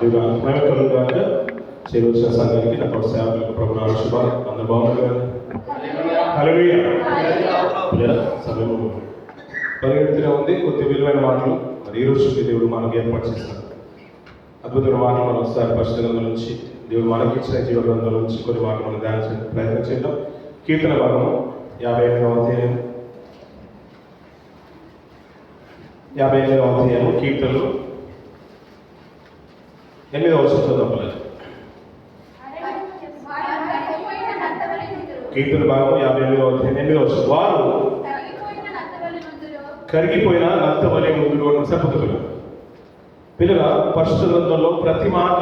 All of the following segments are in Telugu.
దేవుడు మహిమ కలుగుగాక. చేరవచ్చిన సంఘానికి నా తోటి సేవకులకు ప్రభు నామ శుభాలు. అందరూ బాగున్నారు కదా? హల్లెలూయా. సమయం పరిగెడుతూనే ఉంది. కొద్ది విలువైన మాటలు మరి ఈ రోజు దేవుడు మనకు ఏర్పాటు చేస్తారు. అద్భుతమైన మాటలు మనం ఒకసారి పరిశుద్ధ గ్రంథం నుంచి దేవుడు మనకి ఇచ్చిన జీవ గ్రంథం నుంచి కొన్ని మాటలు మనం ధ్యానించడానికి ప్రయత్నం చేద్దాం. కీర్తన భాగము 58వ అధ్యాయం కీర్తనలు 8వ వచనం చదువుతాం. కీర్తన భాగము 58వ అధ్యాయం 8వ వచనం. వారు కరిగిపోయిన నత్త వలె ముందురు అని చెప్పగలరు. పిల్లల పరిశుద్ధ గ్రంథంలో ప్రతి మాట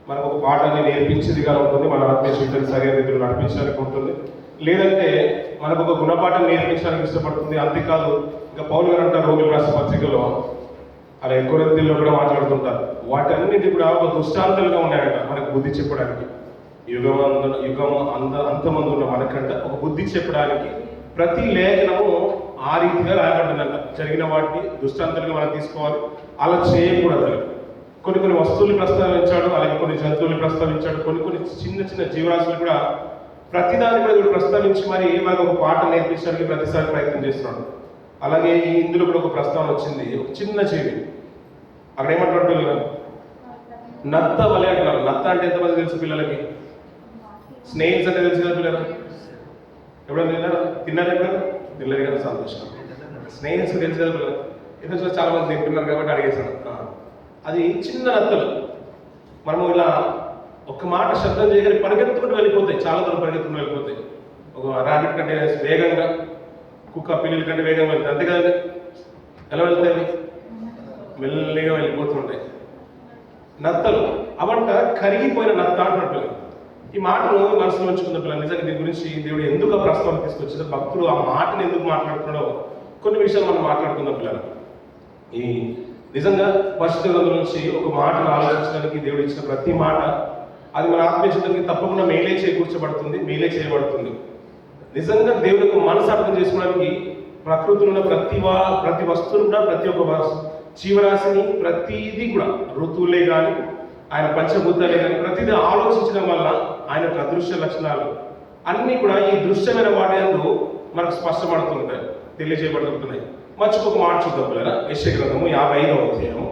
మనకు ఒక పాఠాన్ని నేర్పించేదిగా ఉంటుంది. మన ఆత్మీయ జీవితాన్ని సరైన రీతిలో నడిపించడానికి ఉంటుంది, లేదంటే మనకు ఒక గుణపాఠం నేర్పించడానికి ఇష్టపడుతుంది. అంతేకాదు, ఇంకా పౌలు గారు అంటారు రోగుల రాష్ట్ర పత్రికలో, అలా ఎక్కువ రీతిలో కూడా మాట్లాడుతుంటారు. వాటన్నిటి కూడా ఒక దృష్టాంతాలుగా ఉన్నాయంట మనకు బుద్ధి చెప్పడానికి. యుగం అంతమంది ఉన్న మనకంట ఒక బుద్ధి చెప్పడానికి ప్రతి లేఖనము ఆ రీతిగా రాయబడిందంట. జరిగిన వాటిని దృష్టాంతాలుగా మనం తీసుకోవాలి, అలా చేయకూడదు. కొన్ని వస్తువులు ప్రస్తావించాడు, అలాగే కొన్ని జంతువులు ప్రస్తావించాడు, కొన్ని చిన్న చిన్న జీవరాశులు కూడా ప్రతిదాన్ని కూడా వీడు ప్రస్తావించి మరి మనకు ఒక పాట నేర్పించడానికి ప్రతిసారి ప్రయత్నం చేస్తున్నాడు. అలాగే ఈ ఇందులో కూడా ఒక ప్రస్తావన వచ్చింది, ఒక చిన్న జీవి. అక్కడ ఏమంటాడు పిల్లలు? నత్త వలె అంటున్నారు. నత్త అంటే ఎంతమంది తెలుసు పిల్లలకి? స్నేహిల్స్ అంటే తెలుసు కదా పిల్లలు? ఎప్పుడైనా తిన్నారా? ఎప్పుడైనా తినలేదు కదా, సంతోషం. స్నేహిల్స్ తెలుసు కదా పిల్లలు? ఎందుకు చాలా మంది తింటున్నారు కాబట్టి అడిగేశాను. అది చిన్న నత్తలు. మనము ఇలా ఒక మాట శబ్దం చేయగానే పరిగెత్తుకుంటూ వెళ్ళిపోతాయి, చాలా దూరం పరిగెత్తుకుంటూ వెళ్ళిపోతాయి. ఒక రాబిట్ కంటే వేగంగా, కుక్క పిల్లల కంటే వేగంగా వెళ్తాయి. అంతే కదండి? ఎలా వెళ్తాయి? మెల్లిగా వెళ్ళిపోతుంటాయి. నత్తలు అవంట కరిగిపోయిన నత్త అంటున్న పిల్లలు. ఈ మాటను మనసులో ఉంచుకున్న పిల్లలు నిజంగా దీని గురించి దేవుడు ఎందుకు ఆ ప్రస్తావన తీసుకొచ్చిందో, భక్తుడు ఆ మాటను ఎందుకు మాట్లాడుతున్నాడో కొన్ని విషయాలు మనం మాట్లాడుకుందాం పిల్లలు. ఈ నిజంగా పరిశుద్ధ గ్రంథం నుంచి ఒక మాటను ఆలోచించడానికి దేవుడు ఇచ్చిన ప్రతి మాట అది మన ఆత్మీయ జీవితానికి తప్పకుండా మేలే చేకూర్చబడుతుంది, మేలే చేయబడుతుంది. నిజంగా దేవుడి యొక్క మనసు అర్థం చేసుకోవడానికి ప్రకృతిలో ఉన్న ప్రతి వస్తువును కూడా, ప్రతి ఒక్క జీవరాశిని, ప్రతిదీ కూడా, ఋతువులే కానీ ఆయన పంచభూతాలే కానీ ప్రతిదీ ఆలోచించడం వల్ల ఆయన యొక్క అదృశ్య లక్షణాలు అన్నీ కూడా ఈ దృశ్యమైన వాటి మనకు స్పష్టపడుతుంటాయి, తెలియజేయబడుతున్నాయి. మర్చిపోక మాట చూద్దాం పిల్లరా. యెషయా గ్రంథము 55వ అధ్యాయము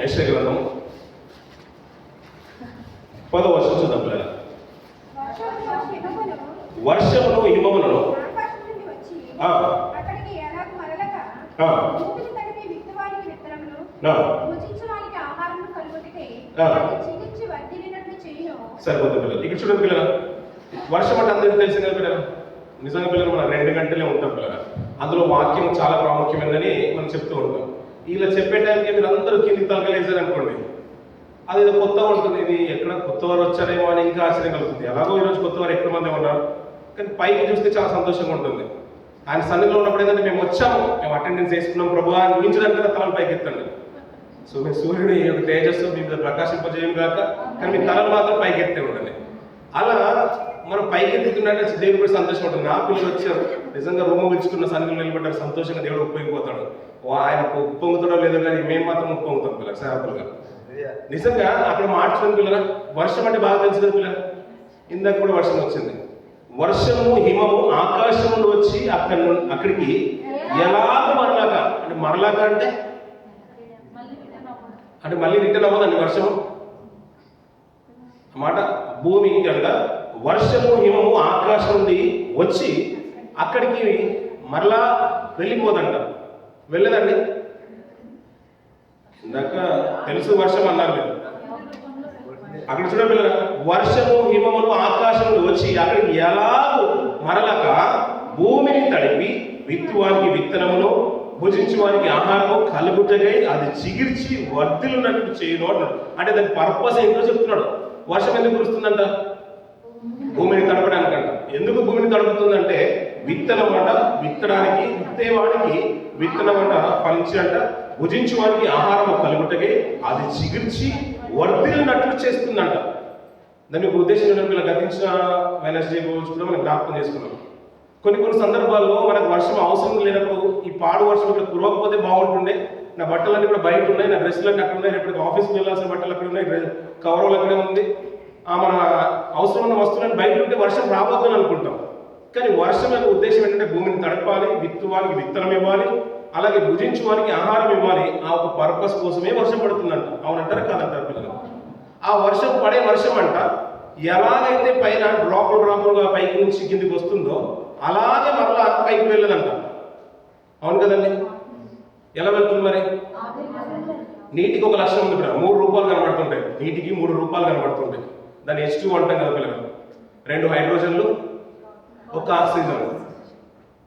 యెషయా గ్రంథము 10వ వచనం చూద్దాం పిల్లరా. వర్షమును హిమములను సరిపోతుంది పిల్లలు. ఇక్కడ చూడండి పిల్లల, వర్షం అంటే అందరికీ తెలిసింది కదా పిల్లలు. నిజంగా పిల్లలు మనం 2 గంటలే ఉంటాం పిల్లలు. అందులో వాక్యం చాలా ప్రాముఖ్యమైనదని మనం చెప్తూ ఉంటాం. ఇలా చెప్పే టైంకి మీరు అందరూ కిందికి తలకలేసారు అనుకోండి, అది ఏదో కొత్తగా ఉంటుంది. ఇది ఎక్కడ కొత్త వారు వచ్చారేమో అని ఇంకా ఆశ్చర్యం కలుగుతుంది. ఎలాగో ఈరోజు కొత్త వారు ఎక్కువ మంది ఉన్నారు, కానీ పైకి చూస్తే చాలా సంతోషంగా ఉంటుంది. ఆయన సన్నిధిలో ఉన్నప్పుడు ఏంటంటే మేము వచ్చాము, మేము అటెండెన్స్ వేసుకున్నాం ప్రభు అని ఊహించడానికి తలలు పైకి ఎత్తండి. సో మీ సూర్యుడు యొక్క తేజస్సు మీ మీద ప్రకాశింపజేయం కాక, కానీ మీ తలలు మాత్రం పైకి ఎత్తే ఉండండి. అలా మనం పైకి ఎత్తుకున్నట్టు దేవుడు కూడా సంతోషం ఉంటుంది. నా పిల్లలు వచ్చారు, నిజంగా రూమ్ పిలుచుకున్న సన్నిధిలో నిలబడ్డారు, సంతోషంగా దేవుడు ఉప్పొంగిపోతాడు. ఆయన ఉప్పొంగుతాడో లేదో కానీ మేము మాత్రం ఉప్పొంగుతాం పిల్లలు, సేవకులుగా. నిజంగా అక్కడ మార్చుకుని పిల్లల, వర్షం అంటే బాగా తెలుసు కదా పిల్లలు. ఇందాక కూడా వర్షం వచ్చింది. వర్షము హిమము ఆకాశం నుండి వచ్చి అక్కడికి ఎలాగ మరలాగా అంటే మరలాగా అంటే మళ్ళీ రిటర్న్ అవ్వదండి వర్షము అన్నమాట. భూమి అంట వర్షము హిమము ఆకాశం నుండి వచ్చి అక్కడికి మరలా వెళ్ళిపోదంట. వెళ్ళదండి. ఇందాక తెలుసు వర్షం అన్నారు మీరు. అక్కడ చూడ పిల్లల, వర్షము హిమములు ఆకాశం నుండి వచ్చి అక్కడికి ఎలాగో మరలక భూమిని తడిపి విత్తువానికి విత్తనమును, భుజించువానికి ఆహారము కలుగుటకై అది చిగిర్చి వర్ధిల్లున్నట్టు చేయను అన్నాడు. అంటే దాని పర్పస్ ఏంటో చెప్తున్నాడు. వర్షం ఎందుకు కురుస్తుందంట? భూమిని తడపడానికంట. ఎందుకు భూమిని తడుపుతుందంటే విత్తనం అంట విత్తడానికి, విత్తేవాడికి విత్తనం అంట ఫలించినంట, భుజించువానికి ఆహారము కలుగుటకై అది చిగిర్చి వర్ధిల్లినట్లు చేస్తుందంట. దాని యొక్క ఉద్దేశం ఏంటంటే గతించిన వెనస్డే కూడా మనం జ్ఞాపకం చేసుకున్నాం. కొన్ని సందర్భాల్లో మనకు వర్షం అవసరం లేనప్పుడు ఈ పాడు వర్షం ఇక్కడ కురవకపోతే బాగుంటుండే, నా బట్టలన్నీ కూడా బయట ఉన్నాయి, నా డ్రెస్సులన్నీ అక్కడ ఉన్నాయి, రేపటికి ఆఫీస్కి వెళ్ళాల్సిన బట్టలు అక్కడ ఉన్నాయి, కవర్లు అక్కడే ఉంది. మన అవసరమైన వస్తువులను బయట ఉంటే వర్షం రాబోద్దని అనుకుంటాం. కానీ వర్షం యొక్క ఉద్దేశం ఏంటంటే భూమిని తడపాలి, విత్తువానికి విత్తనం ఇవ్వాలి, అలాగే భుజించువానికి ఆహారం ఇవ్వాలి. ఆ ఒక పర్పస్ కోసమే వర్షం పడుతుందంట. అవునంటారా కాదంటారు పిల్లలు? ఆ వర్షం పడే వర్షం అంట ఎలాగైతే పైన డ్రాపులుగా పైకి నుంచి కిందికి వస్తుందో అలాగే మరలా పైకి వెళ్ళదంట. అవును కదండి? ఎలా వెళ్తుంది మరి? నీటికి ఒక లక్షణం ఉంది ఇక్కడ, 3 రూపాయలు కనబడుతుంటాయి. నీటికి 3 రూపాయలు కనబడుతుంటాయి. దాన్ని H2 అంటాం కదా పిల్లలు. 2 హైడ్రోజన్లు, 1 ఆక్సిజన్.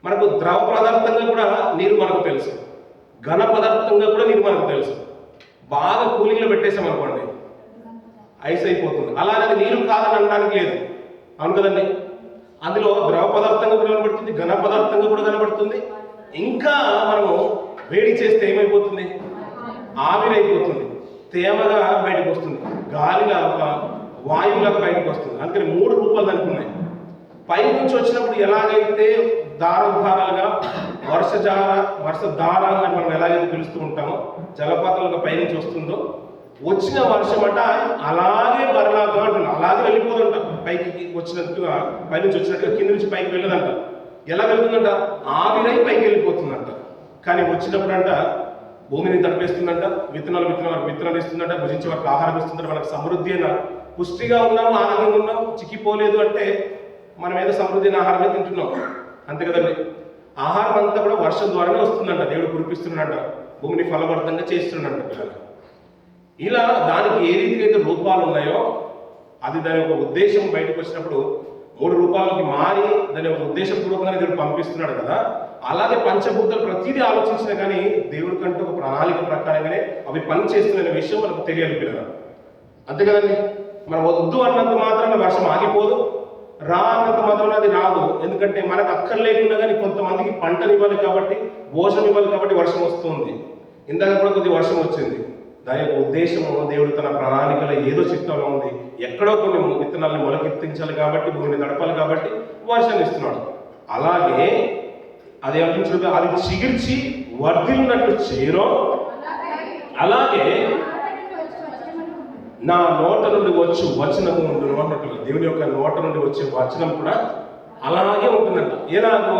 మనకు ద్రవ పదార్థంగా కూడా నీరు మనకు తెలుసు, ఘన పదార్థంగా కూడా నీరు మనకు తెలుసు. బాగా కూలింగ్లో పెట్టేసామనుకోండి ఐస్ అయిపోతుంది. అలానే నీరు కాదని అనడానికి లేదు. అవును కదండి? అందులో ద్రవ పదార్థంగా కూడా కనబడుతుంది, ఘన పదార్థంగా కూడా కనబడుతుంది. ఇంకా మనము వేడి చేస్తే ఏమైపోతుంది? ఆవిరైపోతుంది, తేమగా బయటకు వస్తుంది, గాలిలా వాయువులకు బయటకు వస్తుంది. అందుకని 3 రూపాయలు దానికి ఉన్నాయి. పై నుంచి వచ్చినప్పుడు ఎలాగైతే దారాలుగా వర్షధార అని మనం ఎలాగైతే పిలుస్తూ ఉంటామో, జలపాతాలుగా పైనుంచి వస్తుందో, వచ్చిన వర్షం అంట అలాగే బరలాగా అంటున్నాం, అలాగే వెళ్ళిపోదంట. పైకి వచ్చినట్టుగా పైనుంచి వచ్చినట్టుగా కింద నుంచి పైకి వెళ్ళదంట. ఎలా వెళ్తుందంట? ఆవిరై పైకి వెళ్ళిపోతుందంట. కానీ వచ్చినప్పుడు అంట భూమిని తడిపేస్తుందంట, విత్తనాలు ఇస్తుందంట, భుజించే వారికి ఆహారం ఇస్తుందంట. మనకు సమృద్ధి అయిన పుష్టిగా ఉన్నాము, ఆనందంగా ఉన్నాము, చిక్కిపోలేదు అంటే మనం ఏదో సమృద్ధి అయిన ఆహారమే తింటున్నాం. అంతే కదండి? ఆహారం అంతా కూడా వర్షం ద్వారానే వస్తుందంట. దేవుడు కురిపిస్తున్నాడంట, భూమిని ఫలవర్ధంగా చేస్తున్నాడంట పిల్లలు. ఇలా దానికి ఏ రీతిగా అయితే రూపాలు ఉన్నాయో అది దాని యొక్క ఉద్దేశం బయటకు వచ్చినప్పుడు 3 రూపాయలకి మారి దాని యొక్క ఉద్దేశపూర్వకంగా దేవుడు పంపిస్తున్నాడు కదా. అలాగే పంచభూతాలు ప్రతిదీ ఆలోచించినా కానీ దేవుడి కంటే ఒక ప్రణాళిక ప్రకారంగానే అవి పని చేస్తున్న విషయం మనకు తెలియాలి పిల్లలు. అంతే కదండి? మనం వద్దు అన్నంత మాత్రాన వర్షం ఆగిపోదు, రా అన్నంత మాత్రాన అది రాదు. ఎందుకంటే మనకు అక్కర్లేకుండా కానీ కొంతమందికి పంటలు ఇవ్వాలి కాబట్టి, భోజనం ఇవ్వాలి కాబట్టి వర్షం వస్తుంది. ఇందాక కూడా కొద్ది వర్షం వచ్చింది. దాని యొక్క ఉద్దేశము దేవుడు తన ప్రణాళికలో ఏదో చిత్తంలో ఉంది. ఎక్కడో కొన్ని విత్తనాలను మొలకెత్తించాలి కాబట్టి, భూమిని తడపాలి కాబట్టి వర్షాన్ని ఇస్తున్నాడు. అలాగే అది ఏమంటున్నాడు? అది చిగిర్చి వర్ధిల్లినట్లు చేయరో అలాగే నా నోట నుండి వచ్చి వచనము ఉండును అన్నట్టు. దేవుని యొక్క నోట నుండి వచ్చే వచనం కూడా అలాగే ఉంటుందంట. ఎలాగో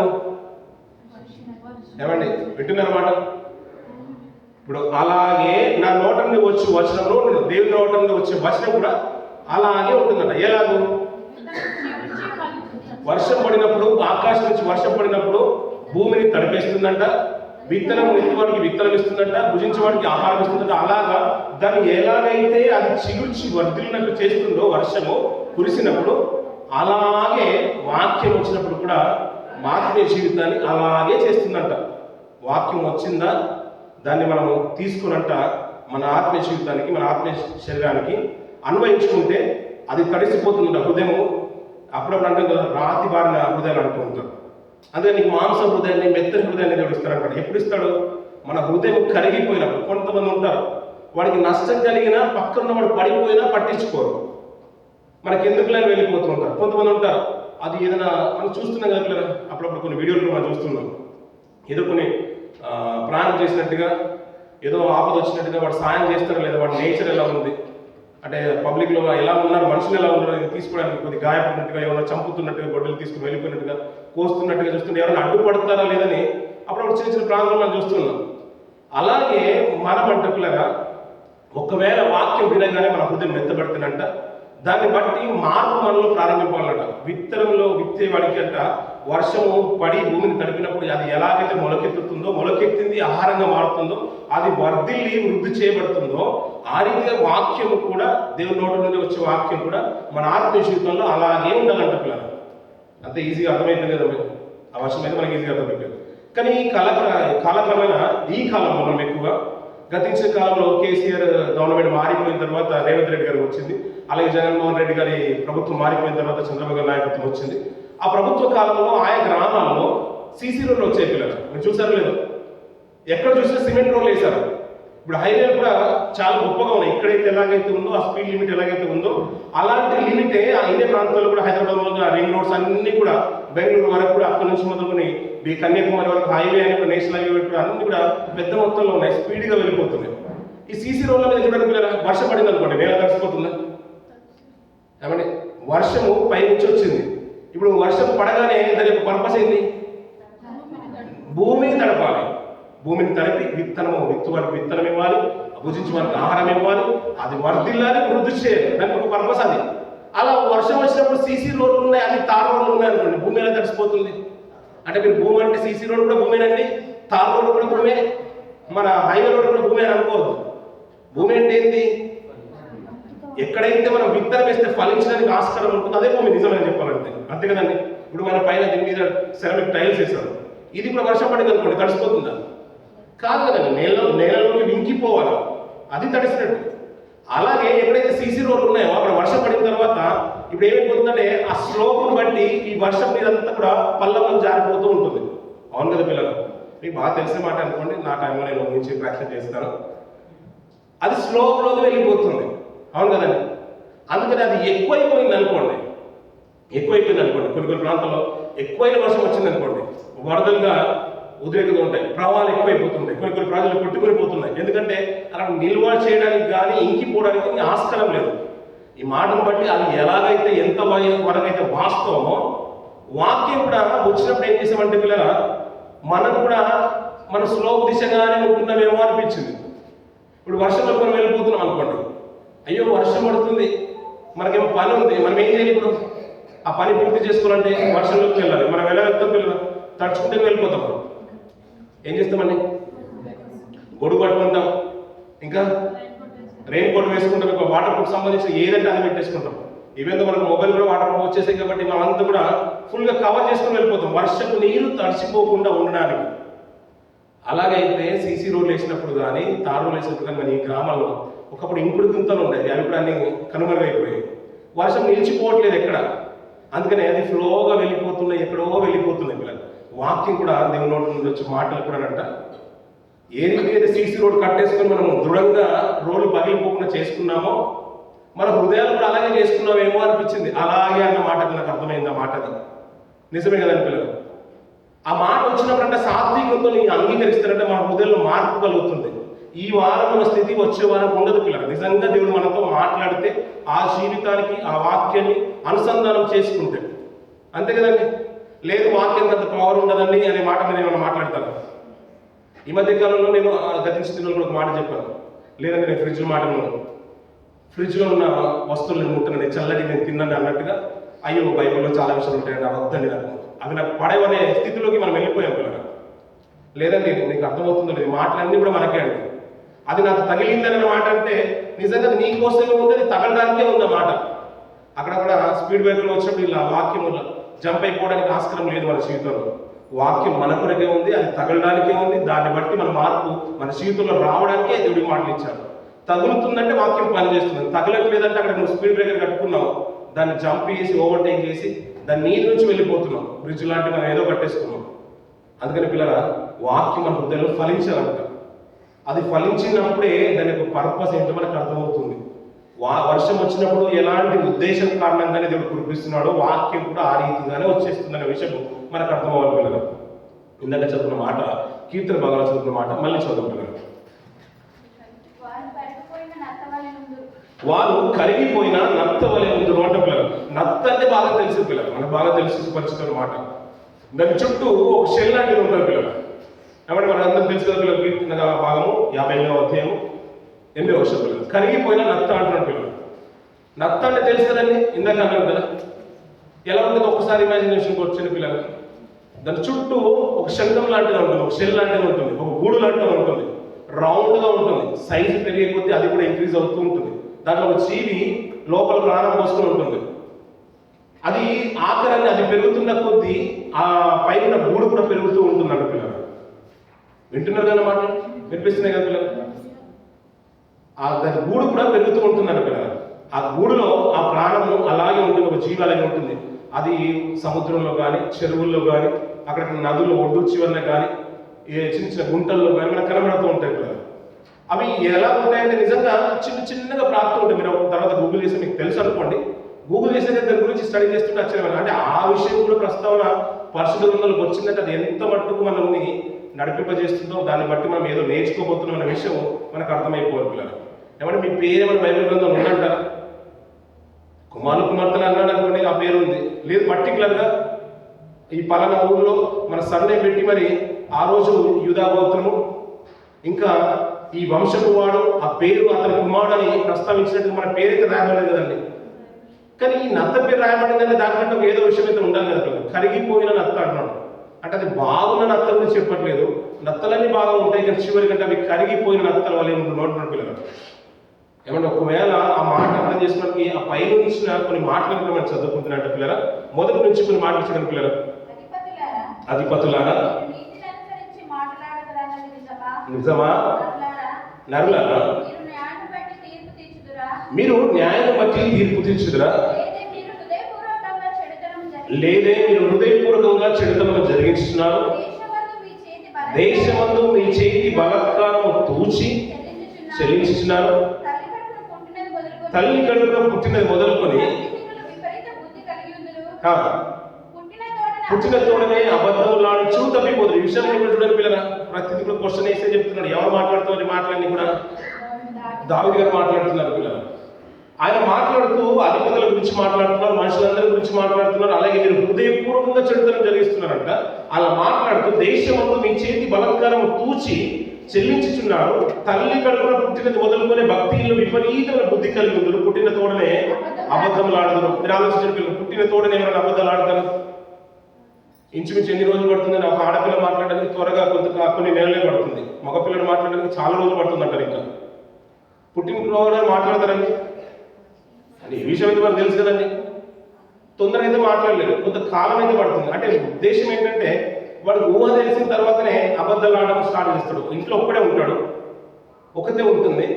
ఏమండి వింటున్నారన్నమాట? ఇప్పుడు అలాగే నా నోట నుండి వచ్చి వచనంలో దేవుని నోట నుండి వచ్చే వచనం కూడా అలాగే ఉంటుందంట. ఎలాగో వర్షం పడినప్పుడు, ఆకాశం నుంచి వర్షం పడినప్పుడు భూమిని తడిపేస్తుందంట, విత్తనం ఇచ్చేవాడికి విత్తనం ఇస్తుందంట, భుజించేవాడికి ఆహారం ఇస్తుందంట. అలాగా దాన్ని ఎలాగైతే అది చిగుర్చి వర్ధిల్లినట్టు చేస్తుందో వర్షము కురిసినప్పుడు, అలాగే వాక్యం వచ్చినప్పుడు కూడా ఆత్మీయ జీవితాన్ని అలాగే చేస్తుందంట. వాక్యం వచ్చిందా దాన్ని మనము తీసుకున్నంట మన ఆత్మీయ జీవితానికి, మన ఆత్మీయ శరీరానికి అన్వయించుకుంటే అది తడిసిపోతుందంట. హృదయము అప్పుడప్పుడు అంటే రాతి బారిన హృదయాలు అంటూ ఉంటారు. అందుకే నీకు మాంస హృదయాన్ని, మెత్తని హృదయాన్ని దేవుడు ఇస్తాడు. ఎప్పుడు ఇస్తాడు? మన హృదయం కరిగిపోయినప్పుడు. కొంతమంది ఉంటారు వాడికి నష్టం కలిగినా పక్కన వాడు పడిపోయినా పట్టించుకోరు, మనకి ఎందుకులేని వెళ్ళిపోతూ ఉంటారు. కొంతమంది ఉంటారు అది ఏదైనా మనం చూస్తున్నాం కదా పిల్లలు, అప్పుడప్పుడు కొన్ని వీడియోలు మనం చూస్తున్నాం, ఏదో కొన్ని ప్రాణం చేసినట్టుగా, ఏదో ఆపద వచ్చినట్టుగా వాడు సాయం చేస్తారో లేదా, వాడి నేచర్ ఎలా ఉంది అంటే పబ్లిక్లో ఎలా ఉన్నారు, మనుషులు ఎలా ఉన్నారు తీసుకోవడానికి కొద్ది గాయపడినట్టుగా, ఏమైనా చంపుతున్నట్టుగా, గొడ్డలు తీసుకుని వెళ్ళిపోయినట్టుగా, కోస్తున్నట్టుగా చూస్తుంటే ఎవరైనా అడ్డుపడతారా లేదని అప్పుడప్పుడు చిన్న చిన్న ప్రాంతాలు మనం చూస్తున్నాం. అలాగే మన మంటకులగా ఒకవేళ వాక్యం వినగానే మన హృదయం మెత్తబడుతుందంట, దాన్ని బట్టి మార్పు మనలో ప్రారంభించాలంట. విత్తనంలో విత్తేవాడికి అంట వర్షము పడి భూమిని తడిపినప్పుడు అది ఎలాగైతే మొలకెత్తుతుందో, మొలకెత్తింది ఆహారంగా మారుతుందో, అది వర్ధిల్లి వృద్ధి చేయబడుతుందో, ఆ రీతిగా వాక్యము కూడా దేవుని నోటి నుండి వచ్చే వాక్యం కూడా మన ఆత్మీయ జీవితంలో అలాగే ఉండాలంట పిల్లలు. అంతే ఈజీగా అర్థమైపోయింది కదా, ఆ వర్షం అయితే మనకి ఈజీగా అర్థమైపోయింది. కానీ ఈ కాలక్రమేణా ఈ కాలంలో మనం ఎక్కువగా గతించిన కాలంలో కేసీఆర్ గవర్నమెంట్ మారిపోయిన తర్వాత రేవంత్ రెడ్డి గారికి వచ్చింది, అలాగే జగన్మోహన్ రెడ్డి గారి ప్రభుత్వం మారిపోయిన తర్వాత చంద్రబాబు గారి నాయకత్వం వచ్చింది. ఆ ప్రభుత్వ కాలంలో ఆయా గ్రామాల్లో సీసీ రోడ్లు వచ్చాయి పిల్లలు, మీరు చూసారు లేదు? ఎక్కడ చూసినా సిమెంట్ రోడ్లు వేశారు. ఇప్పుడు హైవేలు కూడా చాలా గొప్పగా ఉన్నాయి. ఎక్కడైతే ఎలాగైతే ఉందో ఆ స్పీడ్ లిమిట్ ఎలాగైతే ఉందో అలాంటి లిమిటే ఆ ఇండియా ప్రాంతాల్లో కూడా హైదరాబాద్ రింగ్ రోడ్స్ అన్ని కూడా బెంగళూరు వరకు కూడా అక్కడి నుంచి మొదలుకొని ఈ కన్యాకుమారి వరకు హైవే అని నేషనల్ హైవే కూడా అన్ని కూడా పెద్ద మొత్తంలో ఉన్నాయి, స్పీడ్గా వెళ్ళిపోతున్నాయి. ఈ సీసీ రోడ్ల మీద చూడండి పిల్లలు, వర్షం పడింది అనుకోండి నేల తడిసిపోతుందా? ఏమండి వర్షము పై నుంచి వచ్చింది, ఇప్పుడు వర్షం పడగానే దాని యొక్క పర్పస్ ఏంటి? భూమిని తడపాలి. భూమిని తడిపి విత్తువానికి విత్తనం ఇవ్వాలి, భుజించడానికి ఆహారం ఇవ్వాలి, అది వర్ధిల్లాలి, వృద్ధి చేయాలి. దానికి ఒక పర్పస్ అది. అలా వర్షం వచ్చినప్పుడు సీసీ రోడ్లు ఉన్నాయి, అన్ని తార్ రోడ్లు ఉన్నాయి అనుకోండి, భూమి ఎలా తడిసిపోతుంది? అంటే మీరు భూమి అంటే సీసీ రోడ్ కూడా భూమేనండి, తార్ రోడ్ కూడా భూమే, మన హైవే రోడ్ కూడా భూమి అని అనుకోవద్దు. భూమి అంటే ఏంటి? ఎక్కడైతే మనం విత్తనం వేస్తే ఫలించడానికి ఆస్కారం ఉంటుందో అదే భూమి నిజమని చెప్పాలంటే, అంతే కదండి. ఇప్పుడు మన పైన దీని మీద సెరామిక్ టైల్స్ వేసారు, ఇది కూడా వర్షం పడింది అనుకోండి తడిసిపోతుందా? కాదు కదండి, నేలలోకి వింకిపోవాలి, అది తడిసినట్టు. అలాగే ఎక్కడైతే సీసీ రోడ్లు ఉన్నాయో అక్కడ వర్షం పడిన తర్వాత ఇప్పుడు ఏమైపోతుందంటే ఆ స్లోప్ను బట్టి ఈ వర్షం మీదంతా కూడా పల్లంలో జారిపోతూ ఉంటుంది. అవును కదా పిల్లలు? మీకు బాగా తెలిసిన మాట అనుకోండి, నా టైంలో నేను ఊహించి ప్రాక్టీస్ చేస్తాను. అది స్లోప్లోకి వెళ్ళిపోతుంది, అవును కదండి. అందుకని అది ఎక్కువైపోయింది అనుకోండి, కొన్ని ప్రాంతాల్లో ఎక్కువైన వర్షం వచ్చింది అనుకోండి, వరదలుగా ఉద్రేకంగా ఉంటాయి, ప్రవాహాలు ఎక్కువైపోతున్నాయి, కొన్ని ప్రాంతాలు కొట్టుకొని పోతున్నాయి. ఎందుకంటే అక్కడ నిల్వ చేయడానికి కానీ ఇంకిపోవడానికి ఆస్కారం లేదు. ఈ మాటను బట్టి అది ఎలాగైతే ఎంత వరకైతే వాస్తవమో వాక్యం కూడా వచ్చినప్పుడు ఏం చేసామంటే పిల్లల మనం కూడా మన స్లోప్ దిశగానే ఉంటున్నామేమో అనిపించింది. ఇప్పుడు వర్షంలో మనం వెళ్ళిపోతున్నాం అనుకోండి, అయ్యో వర్షం పడుతుంది, మనకేమో పని ఉంది, మనం ఏం చేయాలి? ఇప్పుడు ఆ పని పూర్తి చేసుకోవాలంటే వర్షంలోకి వెళ్ళాలి. మనం ఎలా వెళ్తాం పిల్లలు? తడుచుకుంటే వెళ్ళిపోతాం. ఏం చేస్తామండి? గొడుగు పట్టుకుంటాం, ఇంకా రెయిన్ కోట్ వేసుకుంటాం, ఇంకా వాటర్ ప్రూఫ్ సంబంధించి ఏదంటే అది పెట్టేసుకుంటాం. ఈవెందో మనకు మొబైల్ కూడా వాటర్ ప్రూఫ్ వచ్చేసాయి కాబట్టి మనం అంతా కూడా ఫుల్గా కవర్ చేసుకుని వెళ్ళిపోతాం వర్షపు నీరు తడిసిపోకుండా ఉండడానికి. అలాగైతే సీసీ రోడ్లు వేసినప్పుడు కానీ తార్ రోడ్లు వేసినప్పుడు కానీ మన ఈ గ్రామాల్లో ఒకప్పుడు ఇంకుడు గుంతలు ఉండేవి, అవి కూడా అన్ని కనుమరుగైపోయాయి. వర్షం నిలిచిపోవట్లేదు ఎక్కడ, అందుకని అది ఫ్లోగా వెళ్ళిపోతున్నాయి, ఎక్కడో వెళ్ళిపోతున్నాయి పిల్లలు. వాక్యం కూడా దేవుని నోటి నుండి వచ్చే మాటలు కూడా అంట ఏ రీతి అయితే సీసీ రోడ్ కట్టేసుకొని మనం దృఢంగా రోడ్లు పగిలిపోకుండా చేసుకున్నామో మన హృదయాలు కూడా అలాగే చేసుకున్నామేమో అనిపించింది. అలాగే అన్న మాట నాకు అర్థమైంది. ఆ మాట అది నిజమే కదండి పిల్లలు. ఆ మాట వచ్చినప్పుడంటే సాత్వికంతో నీ అంగీకరిస్తారంటే మన హృదయంలో మార్పు కలుగుతుంది. ఈ వారం మన స్థితి వచ్చే వారం ఉండదు పిల్లలు. నిజంగా దేవుడు మనతో మాట్లాడితే ఆ జీవితానికి ఆ వాక్యాన్ని అనుసంధానం చేసుకుంటే, అంతే కదండి. లేదు వాక్యం అంత పవర్ ఉండదండి అనే మాట మీద ఏమైనా మాట్లాడతాను. ఈ మధ్య కాలంలో నేను గతించిన దినాలు కూడా ఒక మాట చెప్పాను, లేదంటే నేను ఫ్రిడ్జ్లో ఉన్న వస్తువులను ముట్టనని చల్లటి నేను తిన్నాను అన్నట్టుగా, అయ్యో బైబిల్లో చాలా విషయాలు ఉంటాయండి అవి వద్దండి, నాకు అవి నాకు పడవనే స్థితిలోకి మనం వెళ్ళిపోయాం పిల్లలు. లేదండి నీకు అర్థమవుతుందో లేదు, మాటలన్నీ కూడా మనకే అండి. అది నాకు తగిలిందనే మాట అంటే నిజంగా నీ కోసమే ఉంది, అది తగలడానికే ఉందన్నమాట. అక్కడ స్పీడ్ బ్రేకర్లు వచ్చినప్పుడు ఇలా వాక్యం జంప్ అయిపోవడానికి ఆస్కారం లేదు మన జీవితంలో. వాక్యం మన కొరకే ఉంది, అది తగలడానికే ఉంది. దాన్ని బట్టి మన మార్పు మన జీవితంలో రావడానికే దేవుడికి మాటలు ఇచ్చాడు. తగులుతుందంటే వాక్యం పనిచేస్తుంది, తగలట్లేదంటే అక్కడ నువ్వు స్పీడ్ బ్రేకర్ కట్టుకున్నావు, దాన్ని జంప్ చేసి ఓవర్టేక్ చేసి దాని నీరు నుంచి వెళ్ళిపోతున్నాం, బ్రిడ్జ్ లాంటి మనం ఏదో కట్టేసుకున్నాం. అందుకని పిల్లల వాక్యం మన హృదయంలో ఫలించాలంట. అది ఫలించినప్పుడే దాని యొక్క పర్పస్ ఏంటో మనకు అర్థమవుతుంది. వర్షం వచ్చినప్పుడు ఎలాంటి ఉద్దేశం కారణంగానే దేవుడు కురిపిస్తున్నాడో వాక్యం కూడా ఆ రీతిగానే వచ్చేస్తుందనే విషయం మనకు అర్థమవ్వాలి పిల్లలు. ఇందాక చదువుకున్న మాట, కీర్తన భాగాలు చదువుకున్న మాట మళ్ళీ చదువుతున్నారు. వారు కరిగిపోయిన నత్త వలె ఉందరు అంట పిల్లలు. నత్త అంటే బాగా తెలిసిన పిల్లలు, మనకు బాగా తెలిసి పరిస్థితున్న మాట. దాని చుట్టూ ఒక షెల్ లాంటిది ఉంటుంది పిల్లలు. ఏమంటే మన అందరూ తెలుసు కదా పిల్లలు. కీర్తన భాగము 50వ అధ్యాయం 8వ వచనం పిల్లలు. కరిగిపోయిన నత్త అంటున్నాడు పిల్లలు. నత్త అంటే తెలుసు కదండి, ఇందాక అన్నాను కదా. ఎలా ఉంటుంది ఒకసారి ఇమాజినేషన్కి వచ్చిన పిల్లలు. దాని చుట్టూ ఒక శంఖం లాంటిది ఉంటుంది, ఒక షెల్ లాంటిది ఉంటుంది, ఒక గూడు లాంటిది ఉంటుంది, రౌండ్గా ఉంటుంది. సైజు పెరిగే కొద్దీ అది కూడా ఇంక్రీజ్ అవుతూ ఉంటుంది. దాంట్లో ఒక జీవి లోపల ప్రాణం పోసుకుని ఉంటుంది. అది ఆఖరాన్ని అది పెరుగుతున్న కొద్దీ ఆ పైన గూడు కూడా పెరుగుతూ ఉంటుందంట పిల్లలు. వింటున్నారు కదా మాట, వినిపిస్తున్నాయి కదా పిల్లలు. దాని గూడు కూడా పెరుగుతూ ఉంటుందంట పిల్లలు. ఆ గూడులో ఆ ప్రాణము అలాగే ఉంటుంది, ఒక జీవి అలాగే ఉంటుంది. అది సముద్రంలో కానీ చెరువుల్లో కానీ అక్కడ నదుల్లో ఒడ్డు చివరిన కానీ చిన్న చిన్న గుంటల్లో కానీ మనకు కనబడుతూ ఉంటాయి పిల్లలు. అవి ఎలా ఉంటాయంటే నిజంగా చిన్నగా ప్రాప్తం ఉంటాయి. మీరు తర్వాత గూగుల్ చేస్తే మీకు తెలుసు అనుకోండి. గూగుల్ చేస్తే దాని గురించి స్టడీ చేస్తుంటే ఆశ్చర్యమైన, అంటే ఆ విషయం కూడా ప్రస్తావన పరిశుద్ధ గ్రంథంలోకి వచ్చిందంటే అది ఎంత మట్టుకు మనల్ని నడిపింపజేస్తుందో దాన్ని బట్టి మనం ఏదో నేర్చుకోబోతున్నాం అనే విషయం మనకు అర్థమైపోవాలి పిల్లలు. ఏమంటే మీ పేరు ఏమైనా బైబిల్ గ్రంథం ఉందంటారా? కుమార్తెలు అన్నాడు అనుకోండి, ఆ పేరు ఉంది. లేదు పర్టికులర్గా ఈ పలానా ఊళ్ళో మన సర్నే పెట్టి మరి ఆ రోజు యూదా గోత్రము ఇంకా ఈ వంశపు వాడు ఆ పేరు అతని కుమారుడని ప్రస్తావించినట్టు మన పేరైతే రాయబడలేదు కదండి. కానీ ఈ నత్త పేరు రాయబడిందంటే దానికంటే ఏదో విషయం అయితే ఉండాలి కదా. కరిగిపోయిన నత్త అంటున్నాడు అంటే అది బాగున్న నత్త గురించి చెప్పట్లేదు. నత్తలన్నీ బాగా ఉంటాయి కానీ చివరి కంటే అవి కరిగిపోయిన నత్తల వల్ల నోటున్నాడు పిల్లలు. ఏమంటే ఒకవేళ ఆ మాట అర్థం చేసుకోవడానికి ఆ పైన ఇచ్చిన కొన్ని మాటలు కూడా మనం చదువుకుంటున్నట్టు పిల్లల, మొదటి నుంచి కొన్ని మాటలు ఇచ్చిన పిల్లల. అధిపతులారా నిజమా? నరులారా మీరు న్యాయాన్ని బట్టి తీర్పు తీర్చుదురా? లేదే మీరు హృదయపూర్వకంగా చెడుతనం జరిగించుతున్నారు. దేశమందు మీ చేతి బలాత్కారము తూచి చెల్లించుతున్నారు. తల్లి కడుపున పుట్టినది మొదలుకొని పుట్టిన తోడనే అబద్ధములాడుచూ తప్పిపోదు. ఈ విషయాన్ని కూడా చూడండి పిల్లల, ప్రతిదీ కూడా క్వశ్చన్ వేస్తే చెప్తున్నాడు. ఎవరు మాట్లాడుతున్నారు? మాటలన్నీ కూడా దావీదు గారు మాట్లాడుతున్నారు పిల్లలు. ఆయన మాట్లాడుతూ అధిపతుల గురించి మాట్లాడుతున్నారు, మనుషులందరి గురించి మాట్లాడుతున్నారు. అలాగే మీరు హృదయపూర్వకంగా చెడుతనం జరిగిస్తున్నారంట. అలా మాట్లాడుతూ దేశమందు మీ చేతి బలాత్కారం తూచి చెల్లించుచున్నారు. తల్లి కడుపున పుట్టినది మొదలుకొని భక్తిలో విపరీతమైన బుద్ధి కలిగి ఉందరు. పుట్టిన తోడనే అబద్ధములు ఆడుతారు. మీరు ఆలోచించిన పిల్లలు, పుట్టిన తోడనే ఎవరైనా అబద్ధాలు ఆడతారు? ఇంచుమించు ఎన్ని రోజులు పడుతుంది? ఒక ఆడపిల్ల మాట్లాడడానికి త్వరగా కొన్ని నెలలే పడుతుంది. మగపిల్లడు మాట్లాడడానికి చాలా రోజులు పడుతుంది అంటారు. ఇంకా పుట్టిన రోజు మాట్లాడతారండి అని ఈ విషయం అయితే మనకు తెలుసు కదండి. తొందరగా అయితే మాట్లాడలేదు, కొంత కాలం అయితే పడుతుంది. అంటే ఉద్దేశం ఏంటంటే వాడు ఊహ తెలిసిన తర్వాతనే అబద్ధాలు ఆడడం స్టార్ట్ చేస్తాడు. ఇంట్లో ఒక్కడే ఉంటాడు, ఒకతే ఉంటుంది.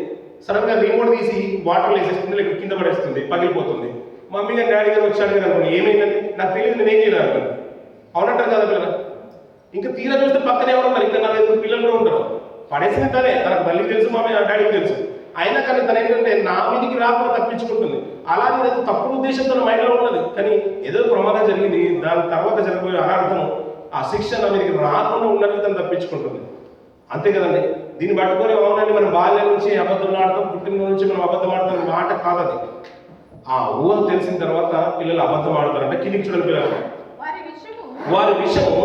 సడన్ గా రిమోట్ తీసి వాటర్లో వేసేస్తుంది, లేక కింద పడేస్తుంది, పగిలిపోతుంది. మమ్మీ గారు డాడీ గారు వచ్చాడు కదా అనుకోండి, ఏమైందండి నాకు తెలియదు, నేను ఏం చేయాలి అనుకోండి. అవునంటారు కదా పిల్లలు. ఇంకా తీరా చూస్తే పక్కనే ఎవరు ఉంటారు, ఇంకా 4-5 పిల్లలు కూడా ఉంటారు. పడేసిన తనే, తనకు తల్లికి తెలుసు, మమ్మీ డాడీకి తెలుసు. అయినా కానీ తన ఏంటంటే నా మీదికి రాకుండా తప్పించుకుంటుంది. అలాగే తప్పుడు ఉద్దేశంతో మైండ్లో ఉన్నది, కానీ ఏదో ప్రమాదం జరిగింది, దాని తర్వాత జరిగిపోయే అనార్థం ఆ శిక్ష నా మీదకి రాకుండా ఉండడానికి తను తప్పించుకుంటుంది. అంతే కదండి. దీన్ని పట్టుకొని అవునండి మనం బాల్యం నుంచి అబద్ధం ఆడతాం, పుట్టిన నుంచి మనం అబద్ధం ఆడతాం మాట కాదు అది. ఆ ఊహ తెలిసిన తర్వాత పిల్లలు అబద్ధం ఆడతారంటే కిందికి చూడండి పిల్లలు. వారి విషయము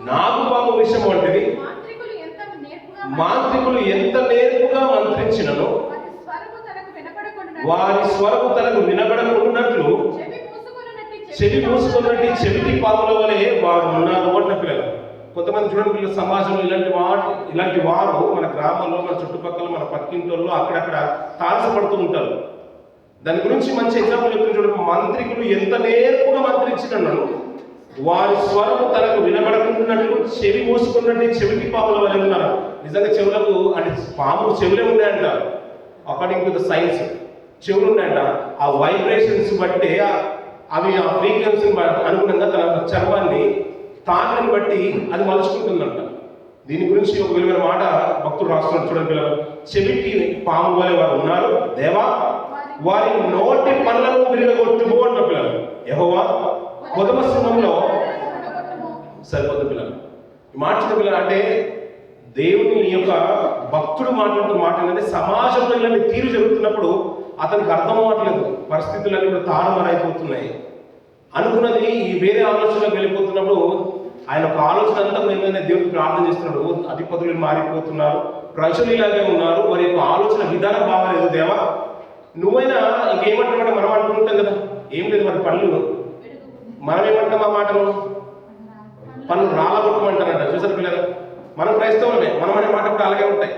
నాగుపాము విషయం వంటిది. మాంత్రికులు ఎంత నేర్పుగా మంత్రించినను వారి స్వరము తనకు వినబడకున్నట్లు చెవి మూసుకున్నట్టు చెవిటి పాముల వలె వారు ఉన్నారు అంటున్న పిల్లలు. కొంతమంది చూడండి పిల్లలు, సమాజంలో ఇలాంటి వారు మన గ్రామాల్లో, మన చుట్టుపక్కల, మన పక్కింటోళ్ళు అక్కడక్కడ తారసపడుతూ ఉంటారు. దాని గురించి మంచి ఎగ్జాంపుల్ చెప్తున్న చూడండి. మంత్రికులు ఎంత నేర్పుగా మంత్రించినను వారి స్వరము తనకు వినబడకున్నట్లు చెవి మూసుకున్నట్టు చెవిటి పాముల వలె ఉన్నారు. నిజంగా చెవులకు అంటే పాములు చెవులే ఉన్నాయంట. అకార్డింగ్ టు ద సైన్స్ చెవులు ఉన్నాయంట. ఆ వైబ్రేషన్స్ బట్టి అవి ఆ ఫ్రీక్వెన్సీని అనుగుణంగా తన చర్మాన్ని తాకిని బట్టి అది మలుచుకుంటుందంట. దీని గురించి ఒక విలువైన మాట భక్తులు రాస్తున్నారు చూడండి పిల్లలు. చెవిటి పాము వలె వారు ఉన్నారు దేవా, వారి నోటి పనులను విరగొట్టుము అంటున్న పిల్లలు. యెహోవా కొదమ సింహంలో సరిపోతుంది పిల్లలు. ఈ మాట పిల్లలు అంటే దేవుని యొక్క భక్తుడు మాట్లాడుతున్న మాట ఏంటంటే సమాజంలో ఇలాంటి తీరు జరుగుతున్నప్పుడు అతనికి అర్థం అవ్వట్లేదు, పరిస్థితులన్నీ కూడా తారుమారైపోతున్నాయి. అనుకున్నది ఈ వేరే ఆలోచనలోకి వెళ్ళిపోతున్నప్పుడు ఆయన ఒక ఆలోచన అంతా ఏంటంటే దేవుడికి ప్రార్థన చేస్తున్నాడు. అధిపతులు మారిపోతున్నారు, ప్రజలు ఇలాగే ఉన్నారు, వారి యొక్క ఆలోచన విధానం బాగాలేదు. దేవా నువ్వైనా ఇంకేమంటున్నాడు? మనం అంటుంటాం కదా, ఏం లేదు మరి పళ్ళు మనం ఏమంటాం? ఆ మాటలు పళ్ళు రాలగొట్టమంటారంట. చూసారు పిల్లలు, మనం క్రైస్తవులమే, మనం అనే మాట కూడా అలాగే ఉంటాయి.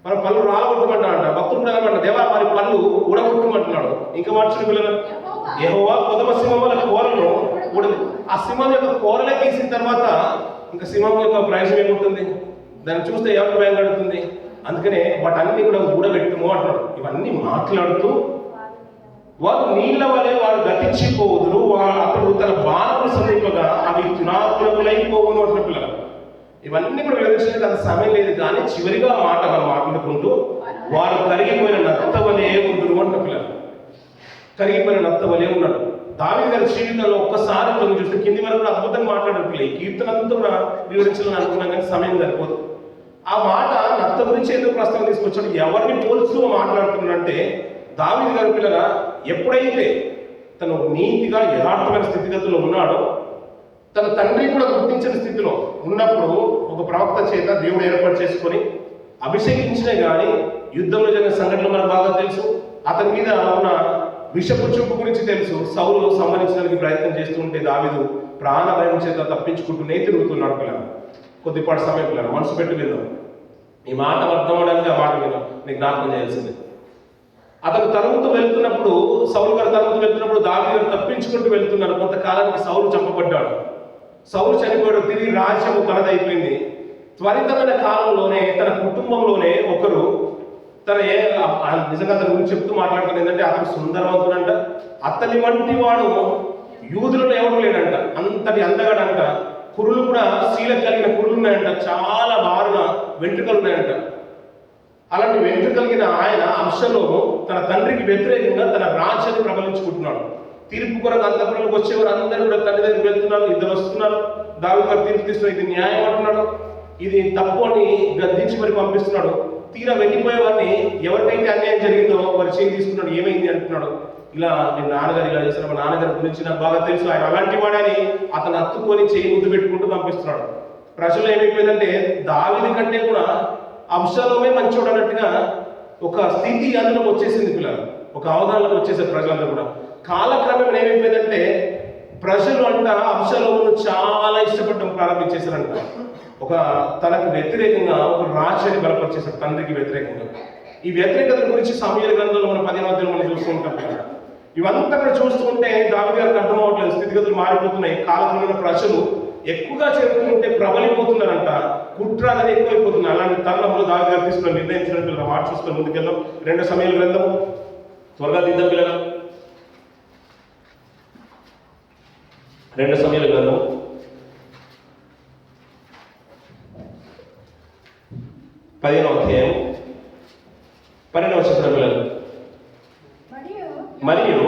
మనం పళ్ళు రాలగొట్టమంటారంట. భక్తులు కూడా అనమాట దేవా మరి పళ్ళు ఊడగొట్టమంటున్నాడు. ఇంకా మార్చిన పిల్లలు, యెహోవా కొదమ సింహం వల్ల కూరలను ఆ సింహం యొక్క కూరలే తీసిన తర్వాత ఇంకా సింహం యొక్క ప్రయోజనం ఏముంటుంది? దాన్ని చూస్తే ఎవరికి భయం కడుతుంది? అందుకనే వాటన్ని కూడా ఊడబెట్టుము అంటున్నాడు. ఇవన్నీ మాట్లాడుతూ వారు నీళ్ల వలె వారు గతించిపోదురు, అతడు తన బాణములు సమీపగా అవి తునాకులైపోవును అంటున్న పిల్లలు. ఇవన్నీ కూడా వివరించడానికి అంత సమయం లేదు, కానీ చివరిగా ఆ మాట మనం మాట్లాడుకుంటూ వారు కరిగిపోయిన నత్తవలే ఉండురు అంట పిల్లలు. కరిగిపోయిన నత్తవలే ఉన్నాడు. దావీదు గారి జీవితంలో ఒక్కసారి తొంగి చూస్తే కింది వరకు కూడా అద్భుతంగా మాట్లాడారు పిల్లలు. ఈ కీర్తన అంతా కూడా వివరించాలని అనుకున్నాం కానీ సమయం సరిపోదు. ఆ మాట నత్త గురించి ఎందుకు ప్రస్తావన తీసుకొచ్చాడు, ఎవరిని పోల్చుతూ మాట్లాడుతున్నాడంటే దావీదు గారి పిల్లల ఎప్పుడైతే తను నీతిగా యథార్థమైన స్థితిగతుల్లో ఉన్నాడో, తన తండ్రి కూడా గుర్తించిన స్థితిలో ఉన్నప్పుడు ఒక ప్రవక్త చేత దేవుడు ఏర్పాటు చేసుకొని అభిషేకించినా కానీ యుద్ధంలో జరిగిన సంఘటనలు మనకు బాగా తెలుసు. అతని మీద ఉన్న విషపు చూపు గురించి తెలుసు. సౌలు సంహరించడానికి ప్రయత్నం చేస్తూ ఉంటే దావీదు ప్రాణ భయం చేత తప్పించుకుంటూనే తిరుగుతున్నాడు పిల్లలు. కొద్దిపాటి సమయం పిల్లలు మనసు పెట్టి విన్నాం. ఈ మాట అర్థం అవడానికి ఆ మాట విన్నాం నీకు జ్ఞాపకం చేయాల్సింది. అతను తరుముతూ వెళ్తున్నప్పుడు, సౌలు గారు తరుముతూ వెళ్తున్నప్పుడు దావీదు గారు తప్పించుకుంటూ వెళ్తున్నారు. కొంతకాలానికి సౌలు చంపబడ్డాడు. సౌలు చనిపోయాడు. తిరిగి రాజ్యము తనదైపోయింది. త్వరితమైన కాలంలోనే తన కుటుంబంలోనే ఒకరు నిజంగా అతని గురించి చెప్తూ మాట్లాడుతుంది ఏంటంటే అతను సుందరవంతుడంట. అతని వంటి వాడు యూదులలో ఎవరు లేడంట. అంతటి అందగాడంట. కురులు కూడా శీల కలిగిన కురులు ఉన్నాయంట. చాలా బారున వెంట్రుకలు ఉన్నాయంట. అలాంటి వెంట్రుక కలిగిన ఆయన అబ్షలోము తన తండ్రికి వ్యతిరేకంగా తన రాజ్యాన్ని ప్రబలించుకుంటున్నాడు. తీర్పు కొరకు అంతపురంలోకి వచ్చేవారు అందరూ కూడా తండ్రి దగ్గరికి వెళ్తున్నారు. ఇద్దరు వస్తున్నారు. దావీదు గారు తీర్పు తీస్తున్నారు. ఇది న్యాయం అంటున్నాడు, ఇది తప్పు అని గద్దించి మరి పంపిస్తున్నాడు. తీరా వెళ్ళిపోయే వారిని ఎవరికైతే అన్యాయం జరిగిందో వారి చేయి తీసుకున్నాడు. ఏమైంది అంటున్నాడు. ఇలా నేను నాన్నగారు ఇలా చేశాను, మా నాన్నగారి గురించి నాకు బాగా తెలుసు, ఆయన అలాంటి వాడని అతను హత్తుకొని చేయి ముద్దు పెట్టుకుంటూ పంపిస్తున్నాడు. ప్రజలు ఏమైపోయిందంటే దావీదు కంటే కూడా అబ్షలోమే మంచోడు అన్నట్టుగా ఒక స్థితి అందులోకి వచ్చేసింది పిల్లలు. ఒక అవగాహనలోకి వచ్చేసారు ప్రజలందరూ కూడా. కాలక్రమేణా ఏమైపోయిందంటే ప్రజలు అంట అబ్షలోమును చాలా ఇష్టపడడం ప్రారంభించేశారంట. ఒక తనకు వ్యతిరేకంగా ఒక రాజ్యాన్ని బలపరిచేశారు, తండ్రికి వ్యతిరేకంగా. ఈ వ్యతిరేకత గురించి సమూయేలు గ్రంథంలో మన 10వ అధ్యాయంలో మనం చూసుకుంటాం. ఇవంతా కూడా చూస్తుంటే దావీదు గారికి అర్థం అవ్వట్లేదు. స్థితిగతులు మారిపోతున్నాయి. కాలక్రమేణా ప్రజలు ఎక్కువగా చేరుతుంటే ప్రబలిపోతున్నారంట. కుట్ర అనేది ఎక్కువైపోతుంది. అలాంటి తరుణంలో దావీదు గారు తీసుకున్న నిర్ణయించినట్టు మాట చూసుకొని ముందుకెళ్దాం. 2 సమూయేలు గ్రంథం త్వరగా దిద్దాం పిల్లలు. 2 సమూయేలు గ్రంథం 15వ అధ్యాయం 12వ వచనం పిల్లలు. మరియు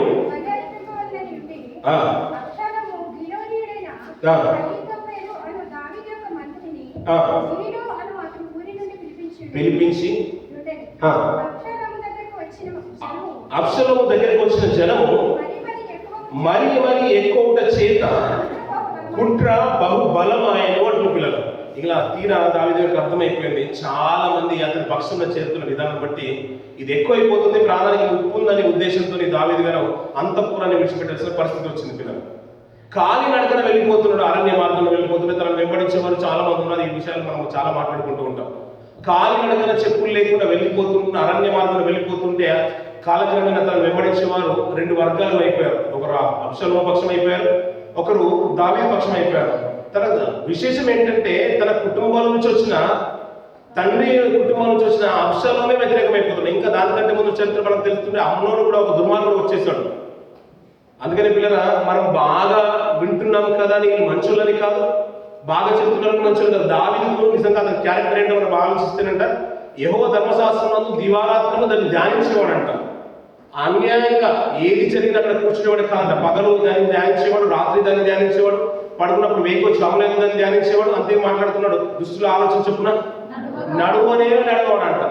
పిలిపించి అబ్షలోము దగ్గరికి వచ్చిన జనము మరి మరి ఎక్కువ చేత కుట్ర బహు బలమాయను అంటున్న పిల్లలు. ఇలా తీరా దావీదు గారికి అర్థమైపోయింది. చాలా మంది అతని పక్షంలో చేరుతున్న విధానం బట్టి ఇది ఎక్కువైపోతుంది, ప్రాణానికి ముప్పు ఉందనే ఉద్దేశంతో దావీదు గారు అంతఃపురాన్ని విడిచిపెట్టాల్సిన పరిస్థితి వచ్చింది పిల్లలు. కాలి నడకన వెళ్ళిపోతున్నాడు, అరణ్య మార్గంలో వెళ్ళిపోతున్నాడు. తనను వెంబడించేవారు చాలా మంది ఉన్నారు. ఈ విషయాలు మనం చాలా మాట్లాడుకుంటూ ఉంటాం. కాలి నడకన చెప్పులు లేకుండా వెళ్ళిపోతుంటే, అరణ్య మార్గంలో వెళ్ళిపోతుంటే కాలక్రమేణా తనను వెంబడించేవారు 2 వర్గాలు అయిపోయారు. ఒకరు అబ్షలోము పక్షం అయిపోయారు, ఒకరు దావీదు పక్షం అయిపోయారు. తన విశేషం ఏంటంటే తన కుటుంబాల నుంచి వచ్చిన తండ్రి కుటుంబం నుంచి వచ్చిన అబ్షలోమే వ్యతిరేకమైపోతున్నాడు. ఇంకా దానికంటే ముందు చరిత్ర మనకు తెలుస్తుంటే అమ్నోను కూడా ఒక దుర్మార్గుడు వచ్చేసాడు. అందుకని పిల్లరా మనం బాగా వింటున్నాం కదా అని మంచులని కాదు, బాగా చెప్తున్నారు మంచులు కాదు. దావీదు నిజంగా అతని క్యారెక్టర్ ఏంటో మనం ఆలోచిస్తేనంట యెహోవా ధర్మశాస్త్రం దివారాత్రము దాన్ని ధ్యానించేవాడంట. అన్యాయంగా ఏది జరిగినా అక్కడ కూర్చునేవాడు కాదంట. పగలు దాన్ని ధ్యానించేవాడు, రాత్రి దాన్ని ధ్యానించేవాడు, పడుకున్నప్పుడు వేకొచ్చి అమలేదు దాన్ని ధ్యానించేవాడు. అంతే మాట్లాడుతున్నాడు. దుస్తులు ఆలోచన చెప్పున నడువనే నడవాడంట.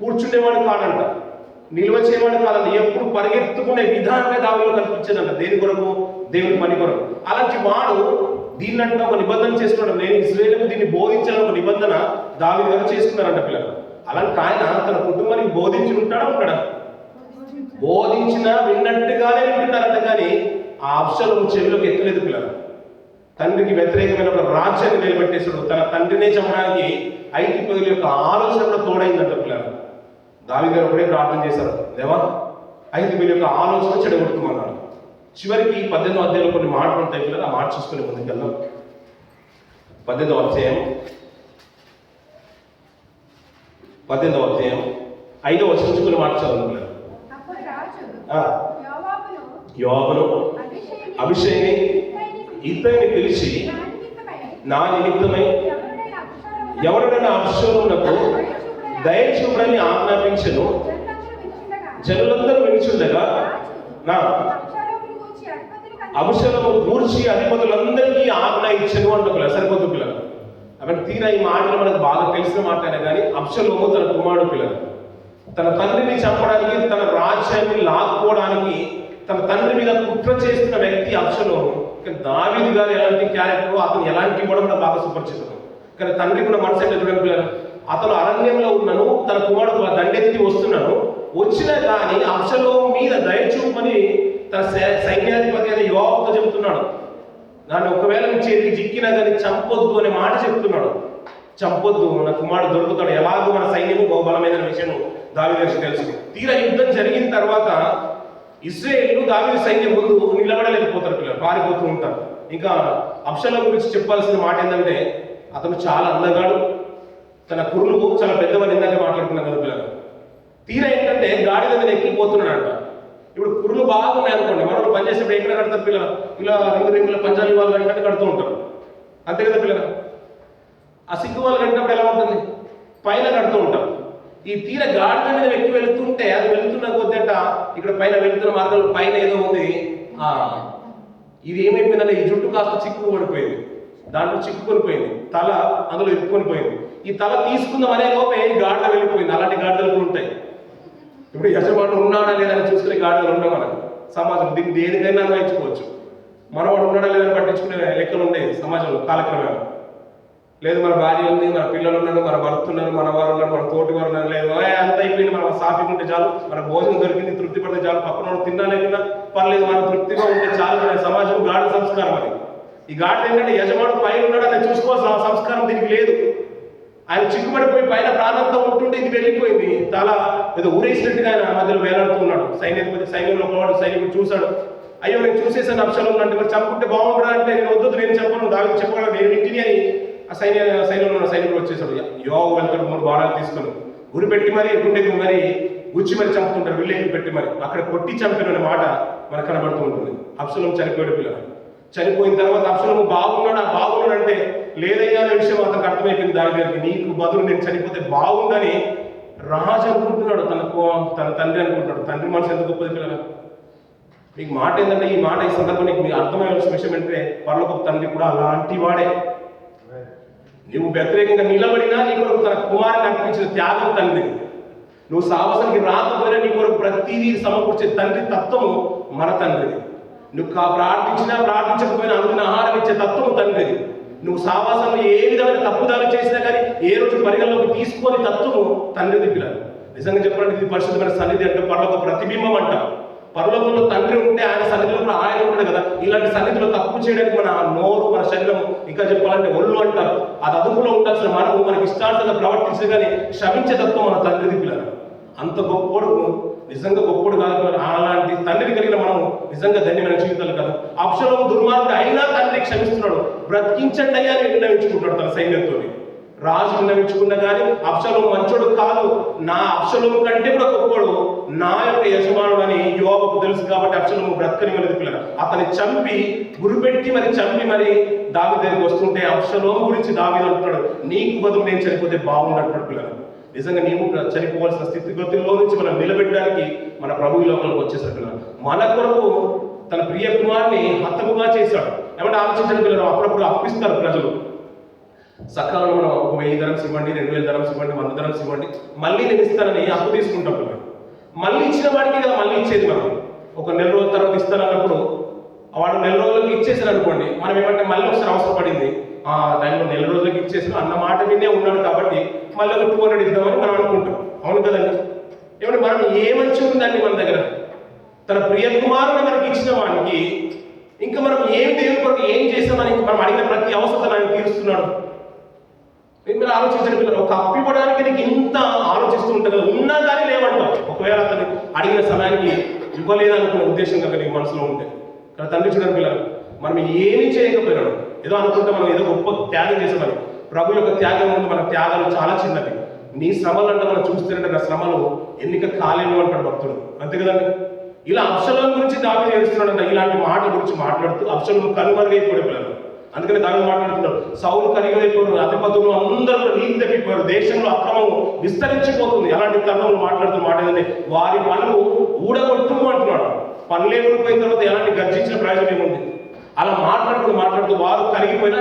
కూర్చుండేవాడు కాదంట, నిల్వ చేయవాడు కాదంట. ఎప్పుడు పరిగెత్తుకునే విధానమే దావిలో కనిపించేదంట. దేని కొరకు? దేవుని పని కొరకు. అలాంటి వాడు దీన్నంటే ఒక నిబంధన చేసుకున్నాడు. నేను ఇశ్రాయేలుకు దీన్ని బోధించాలని ఒక నిబంధన దావీదు గారు చేసుకున్నారంట పిల్లలు. అలాంటి ఆయన తన కుటుంబానికి బోధించి ఉంటాడా? బోధించినా విన్నట్టుగానే వింటున్నారంట. కానీ ఆ అబ్షలోము చెవిలోకి ఎక్కలేదు పిల్లలు. తండ్రికి వ్యతిరేకమైన ఒక రాజ్యాన్ని నిలబెట్టేశాడు. తన తండ్రినే చంపడానికి ఐగుప్తీయుల యొక్క ఆలోచన కూడా తోడైందంట పిల్లలు. దావీదు గారు ఒకటే ప్రార్థన చేశారు, దేవా ఐగుప్తీయుల యొక్క ఆలోచన చెడగొట్టుమన్నాడు. చివరికి 18వ అధ్యాయంలో కొన్ని మాటలు ఉంటాయి పిల్లలు. ఆ మాట చూసుకుని ముందుకెళ్దాం. 18వ అధ్యాయం 5వ వచనం నుంచి కొన్ని మాట చదవండి పిల్లలు. యోవాబును అభిషేక్ని ఇద్దరిని పిలిచి నా నిమిత్తమై ఎవడైనా అబ్షలోమునకు దయచూపుడని ఆజ్ఞాపించెను. జనులందరూ వినిచుండగా నా అబ్షలోము గూర్చి అధిపతులందరికీ ఆజ్ఞ ఇచ్చెను అంటున్నారు. సరిపోతు పిల్లలు కాబట్టి తీరా ఈ మాటలు మనకు బాగా తెలిసిన మాటనే కానీ అబ్షలోము తన కుమారుడు పిల్లలు తన తండ్రిని చంపడానికి, తన రాజ్యాన్ని లాక్కోవడానికి తన తండ్రి మీద కుట్ర చేస్తున్న వ్యక్తి అబ్షలోము. దావీదు గారు ఎలాంటి క్యారెక్టర్, అతను ఎలాంటి కూడా మనకు బాగా సుపరిచితం. కానీ తండ్రి కూడా మనసు ఎట్లా చూడండి పిల్లలు, అతను అరణ్యంలో ఉన్నాను, తన కుమారుడు దండెత్తి వస్తున్నాను, వచ్చినా కానీ అబ్షలోము మీద దయచూపని తన సైన్యాధిపతి అయిన యోవాబుతో చెబుతున్నాడు. దాన్ని ఒకవేళ నీ చేతికి చిక్కినా కానీ చంపొద్దు అనే మాట చెప్తున్నాడు. చంపొద్దు, నా కుమారుడు దొరుకుతాడు, ఎలాగో మన సైన్యము బహుబలమైన విషయం దావీదుకు తెలుసు. తీరా యుద్ధం జరిగిన తర్వాత ఇశ్రాయేలు దావీదు సైన్యం ముందు నిలబడలేకపోతారు పిల్లలు, పారిపోతూ ఉంటారు. ఇంకా అబ్షలోము గురించి చెప్పాల్సిన మాట ఏంటంటే అతను చాలా అందగాడు, తన కుర్రలు చాలా పెద్దవాళ్ళు ఇందాక మాట్లాడుకున్నాం కదా పిల్లలు. తీరా ఏంటంటే గాడిద మీద ఎక్కిపోతున్నాడంట. ఇప్పుడు కుర్రలు బాగున్నాయి అనుకోండి, మనోళ్ళు పనిచేసేప్పుడు ఎక్కడ కడతారు పిల్లలు, ఇలా రింగుల పంజాబీ వాళ్ళు కంటే కడుతూ ఉంటారు, అంతే కదా పిల్లలు. ఆ సిగ్గు వాళ్ళు కట్టినప్పుడు ఎలా ఉంటుంది, పైన కడుతూ ఉంటారు. ఈ తీర గాడిద మీద ఎక్కి వెళుతుంటే అది వెళుతున్న కొద్దిట ఇక్కడ పైన వెళుతున్న మార్గంలో పైన ఏదో ఉంది, ఇది ఏమైపోయిందంటే ఈ జుట్టు కాస్త చిక్కు పడిపోయింది, దాంట్లో చిక్కుకొని పోయింది, తల అందులో ఇరుక్కొని పోయింది. ఈ తల తీసుకుందాం అనే లోపే గాడిద వెళ్ళిపోయింది. అలాంటి గాడిదలు కూడా ఉంటాయి. ఇప్పుడు యజమానుడు ఉన్నాడా లేదని చూసుకునే గాడిదలు ఉండవు మనకు సమాజం. దీన్ని దేనికైనా అన్వయించుకోవచ్చు. మనవాడు ఉన్నాడా లేదని పట్టించుకునే లెక్కలు ఉన్నాయి సమాజంలో కాలక్రమేణా. లేదు మన భార్య ఉంది, మన పిల్లలు ఉన్నారు, మన భర్త ఉన్నారు, మన వారు ఉన్నారు, మన తోటి వారు ఉన్నారు, లేదు అంత అయిపోయింది, మనం సాఫీగా ఉంటే చాలు, మన భోజనం దొరికింది, తృప్తి పడితే చాలు, పక్కన తిన్నా లేకున్నా పర్లేదు, మనం తృప్తిగా ఉంటే చాలు అనే సమాజం గాడి సంస్కారం అది. ఈ గాడి ఏంటంటే యజమానుడు పైన ఉన్నాడు అని చూసుకోవాల్సిన సంస్కారం దీనికి లేదు. ఆయన చిక్కుపడిపోయి పైన ప్రాణంతో ఉంటుంటే ఇది వెళ్ళిపోయింది, తల ఏదో ఊరేసినట్టుగా ఆయన మధ్యలో వేలాడుతూ ఉన్నాడు. సైన్యంలో ఒకవాడు సైనికుడు చూశాడు, అయ్యో నేను చూసేసాను అబ్షలోము అంటే మరి చంపుకుంటే బాగుంటుందా అంటే నేను వద్దు, నేను చెప్పను, దావీదు చెప్పగలను, నేను ఇంటిని అని ఆ సైన్యంలో సైనికుడు వచ్చేసాడు. యోవాబు వెళ్తాడు, 3 బాణాలు తీసుకొని గురి పెట్టి మరి గుండెకు మరి గుచ్చి మరి చంపుతుంటారు, విల్లేకి పెట్టి మరి అక్కడ కొట్టి చంపిన మాట మనకు కనబడుతూ ఉంటుంది. అబ్షలోము చనిపోయాడు పిల్లలు. చనిపోయిన తర్వాత అబ్షలోము బాగున్నాడు అంటే లేదయ్యా అనే విషయం అతనికి అర్థమైపోయింది దావీదు గారికి. నీకు బదులు నేను చనిపోతే బాగుందని రాజు అనుకుంటున్నాడు, తన తండ్రి అనుకుంటున్నాడు. తండ్రి మనసు ఎంత గొప్పది పిల్లలు. మీకు మాట ఏంటంటే ఈ మాట ఈ సందర్భంలో మీకు అర్థమయ్యే విషయం ఏంటంటే పరలోకపు తండ్రి కూడా అలాంటి వాడే. నువ్వు వ్యతిరేకంగా నిలబడినా నీ కొరకు తన కుమారుని అర్పించిన త్యాగం తండ్రి. నువ్వు సావసానికి రాకపోయినా నీ కొరకు ప్రతిదీ సమకూర్చే తండ్రి తత్వము మన తండ్రిది. నువ్వు ప్రార్థించకపోయినా అందుకుని ఆహారం ఇచ్చే తత్వము తండ్రిది. నువ్వు సావాసంలో ఏ విధమైన తప్పుదాలు చేసినా కానీ ఏ రోజు పరిగణలోకి తీసుకొని తత్వము తండ్రిది పిల్లలు. నిజంగా చెప్పాలంటే ఇది పరిశుద్ధమైన సన్నిధి అంటే పరలోక ప్రతిబింబం అంట. పరలోకంలో తండ్రి ఉంటే ఆయన సన్నిధిలో కూడా ఆయన ఉంటాడు కదా. ఇలాంటి సన్నిధిలో తప్పు చేయడానికి మన నోరు, మన శరీరం, ఇంకా చెప్పాలంటే ఒళ్ళు అంటారు, అది అదుపులో ఉండాల్సిన మనము మనకి ఇష్టార్థంగా ప్రవర్తించే కానీ క్షమించే తత్వం మన తండ్రిది పిల్లలు. అంత గొప్పోడు, నిజంగా గొప్పోడు కాదు. అలాంటి తండ్రిని కలిగిన మనం నిజంగా ధన్యమైన జీవితాలు కదా. అబ్షలోము దుర్మార్గుడు అయినా తండ్రి క్షమిస్తున్నాడు, బ్రతికించండి అయ్యా అని విన్నవించుకుంటాడు తన సైన్యంతో. రాజు విన్నవించుకున్నా కానీ అబ్షలోము మంచోడు కాదు, నా అబ్షలోము కంటే కూడా గొప్పోడు నా యొక్క యజమానుడు అని యోవాబుకు తెలుసు. కాబట్టి అబ్షలోము బ్రతకనివ్వలేదు పిల్లలు. అతన్ని చంపి గురిపెట్టి చంపి దావీదు దగ్గరికి వస్తుంటే అబ్షలోము గురించి దావీదు అంటున్నాడు, నీకు బదులు నేను చనిపోతే బాగుందంటున్నాడు పిల్లలు. నిజంగా నీవు చనిపోవాల్సిన స్థితిగతుల్లో నుంచి మనం నిలబెట్టడానికి మన ప్రభు లోకంలోకి వచ్చేసాడు పిల్లలు. మన కొరకు తన ప్రియ కుమారుని హతముగా చేశాడు. ఏమంటే ఆలోచించడం పిల్లలు, అప్పుడప్పుడు అప్పిస్తారు ప్రజలు. సకాలంలో మనం 1000 dirhams ఇవ్వండి, 2000 dirhams ఇవ్వండి, 100 dirhams ఇవ్వండి, మళ్ళీ నేను ఇస్తానని అప్పు తీసుకుంటాం పిల్లలు. మళ్ళీ ఇచ్చిన వాడికి కదా మళ్ళీ ఇచ్చేది. మనం ఒక నెల రోజుల తర్వాత ఇస్తానన్నప్పుడు వాడు నెల రోజులకి ఇచ్చేసారు అనుకోండి, మనం ఏమంటే మళ్ళీ ఒకసారి అవసరపడింది, దానిలో నెల రోజులకి ఇచ్చేసిన అన్న మాట వినే ఉన్నాడు కాబట్టి మళ్ళీ ఒక 200 ఇద్దామని మనం అనుకుంటాం. అవును కదండి. ఏమంటే మనం ఏమంచి ఉందండి మన దగ్గర, తన ప్రియ కుమారుని మనకి ఇచ్చిన వాడికి ఇంకా మనం ఏం దేవుని కొరకు ఏం చేసామని మనం అడిగిన ప్రతి అవసరం ఆయన తీరుస్తున్నాడు. మీరు ఆలోచించండి పిల్లలు, ఒక అప్పు ఇవ్వడానికి నీకు ఇంత ఆలోచిస్తూ ఉంటుంది కదా, ఉన్నా కానీ లేవంటావు. ఒకవేళ అతను అడిగిన సమయానికి ఇవ్వలేదనుకునే ఉద్దేశం కనుక నీ మనసులో ఉంటే. కానీ తండ్రి చూడండి పిల్లలు, మనం ఏమీ చేయకపోయినాడు, ఏదో అనుకుంటే మనం ఏదో గొప్ప త్యాగం చేసామని. ప్రభు యొక్క త్యాగం ముందు మన త్యాగాలు చాలా చిన్నవి. నీ శ్రమలు అంటే మనం చూస్తుంటే నా శ్రమలు ఎన్నిక కాలేము అంటాడు భక్తుడు, అంతే కదండి. ఇలా అబ్షలోము గురించి దావీదు ఏడుస్తున్నాడంట. ఇలాంటి మాటల గురించి మాట్లాడుతూ అబ్షలోము కనుమరుగైపోయాడు పిల్లలు. అందుకని దాన్ని మాట్లాడుతున్నారు, సౌలు కరిగిపోయారు, అధిపతులు అందరూ నీతి తప్పిపోయారు, దేశంలో అక్రమం విస్తరించిపోతుంది. అలాంటి తరుణంలో మాట్లాడుతూ మాట ఏంటంటే వారి పనులు ఊడగొట్టుము అంటున్నాడు. పనులే ఊడిపోయిన తర్వాత ఎలాంటి గర్జించిన ప్రయోజనం ఏముంది? అలా మాట్లాడుతూ వారు కరిగిపోయిన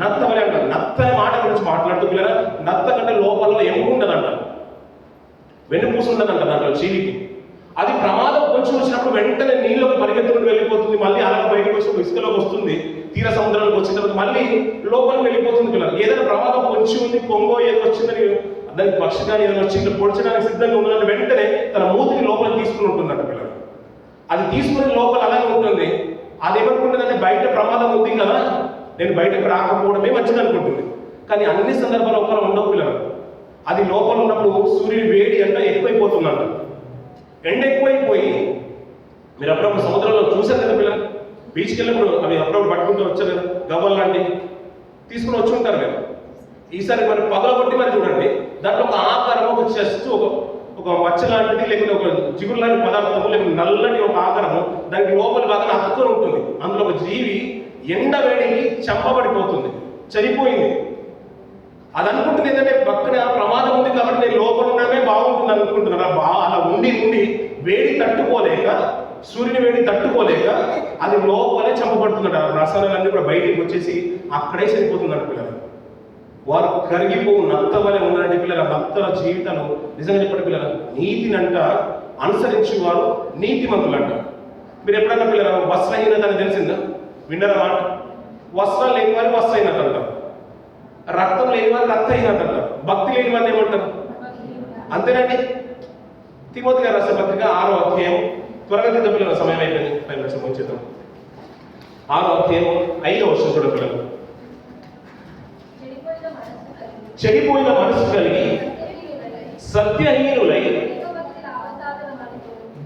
నత్త వలె అంటారు. నత్తని మాట గురించి మాట్లాడుతూ పిల్లల, నత్త కంటే లోపల ఎముక ఉండదంట, వెన్నుపూస ఉండదంట దాంట్లో చీలికి. అది ప్రమాదం కొంచెం వచ్చినప్పుడు వెంటనే నీళ్ళకు పరిగెత్తుకుంటూ వెళ్ళిపోతుంది, మళ్ళీ అలా బయటకు వచ్చి ఇసుకలోకి వస్తుంది, తీర సముద్రానికి వచ్చిన తర్వాత మళ్ళీ లోపలికి వెళ్ళిపోతుంది పిల్లలు. ఏదైనా ప్రమాదం పొంచి ఉంది, కొంగో ఏదో వచ్చిందని దానికి పక్షి కానీ ఏదైనా వచ్చి ఇట్లా పొడిచడానికి సిద్ధంగా ఉన్నదని వెంటనే తన మూతిని లోపలికి తీసుకుని ఉంటుందంట పిల్లలు. అది తీసుకుని లోపల అలాగే ఉంటుంది. అది ఏమనుకుంటుందంటే బయట ప్రమాదం ఉంది కదా, నేను బయటకు రాకపోవడమే మంచిది అనుకుంటుంది. కానీ అన్ని సందర్భాలు ఒకరు ఉండవు పిల్లలు. అది లోపల ఉన్నప్పుడు సూర్యుని వేడి అంటే ఎక్కువైపోతుందంట. ఎండ ఎక్కువైపోయి, మీరు అప్పుడప్పుడు సముద్రంలో చూశారు కదా పిల్లలు, బీచ్కి వెళ్ళినప్పుడు అవి అప్పుడప్పుడు పట్టుకుంటూ వచ్చారు కదా, గవ్వలు లాంటివి తీసుకుని వచ్చి ఉంటారు కదా. ఈసారి మరి పగలగొట్టి మరి చూడండి, దాంట్లో ఒక ఆకారం, ఒక చెస్ట్, ఒక మచ్చ లాంటిది, లేకపోతే ఒక జిగురు లాంటి పదార్థము, లేకపోతే నల్లని ఒక ఆకారము దానికి లోపల బాగా అతుక్కొని ఉంటుంది. అందులో ఒక జీవి ఎండ వేడికి చంపబడిపోతుంది, చనిపోయింది. అది అనుకుంటుంది ఏంటంటే పక్కన ప్రమాదం ఉంది కాబట్టి నేను లోపల ఉండడమే బాగుంటుంది అనుకుంటున్నారు. అలా ఉండి వేడి తట్టుకోలేక, సూర్యుని వేడి తట్టుకోలేక అది లోపలే చంపబడుతుందట. రసాయనాలన్నీ కూడా బయటికి వచ్చేసి అక్కడే చనిపోతుందంట పిల్లలు. వారు కరిగిపోవు నత్త వలె ఉన్నటువంటి పిల్లల నత్తల జీవితాలు నిజంగా చెప్పండి పిల్లలు, నీతినంట అనుసరించి వారు నీతిమంతులంట. మీరు ఎప్పుడన్నా పిల్లల వస్త్రహీనత అని తెలిసిందా? విన్నరా మాట? వస్త్రాలు లేని వారి వస్త్రహీనత అంటారు, రక్తం లేని వారి రక్తహీనత అంటారు, భక్తి లేని వారిని ఏమంటారు? అంతేనండి. తిమోతి గారు రాసిన పత్రిక 6వ అధ్యాయం, త్వరగా తింద పిల్లల సమయం అయిపోయింది, 5 నిమిషం వచ్చేద్దాం. 6వ అధ్యాయం 5వ వచనం చూడ పిల్లలు. చెడిపోయిన మనసు కలిగి సత్యహీనులై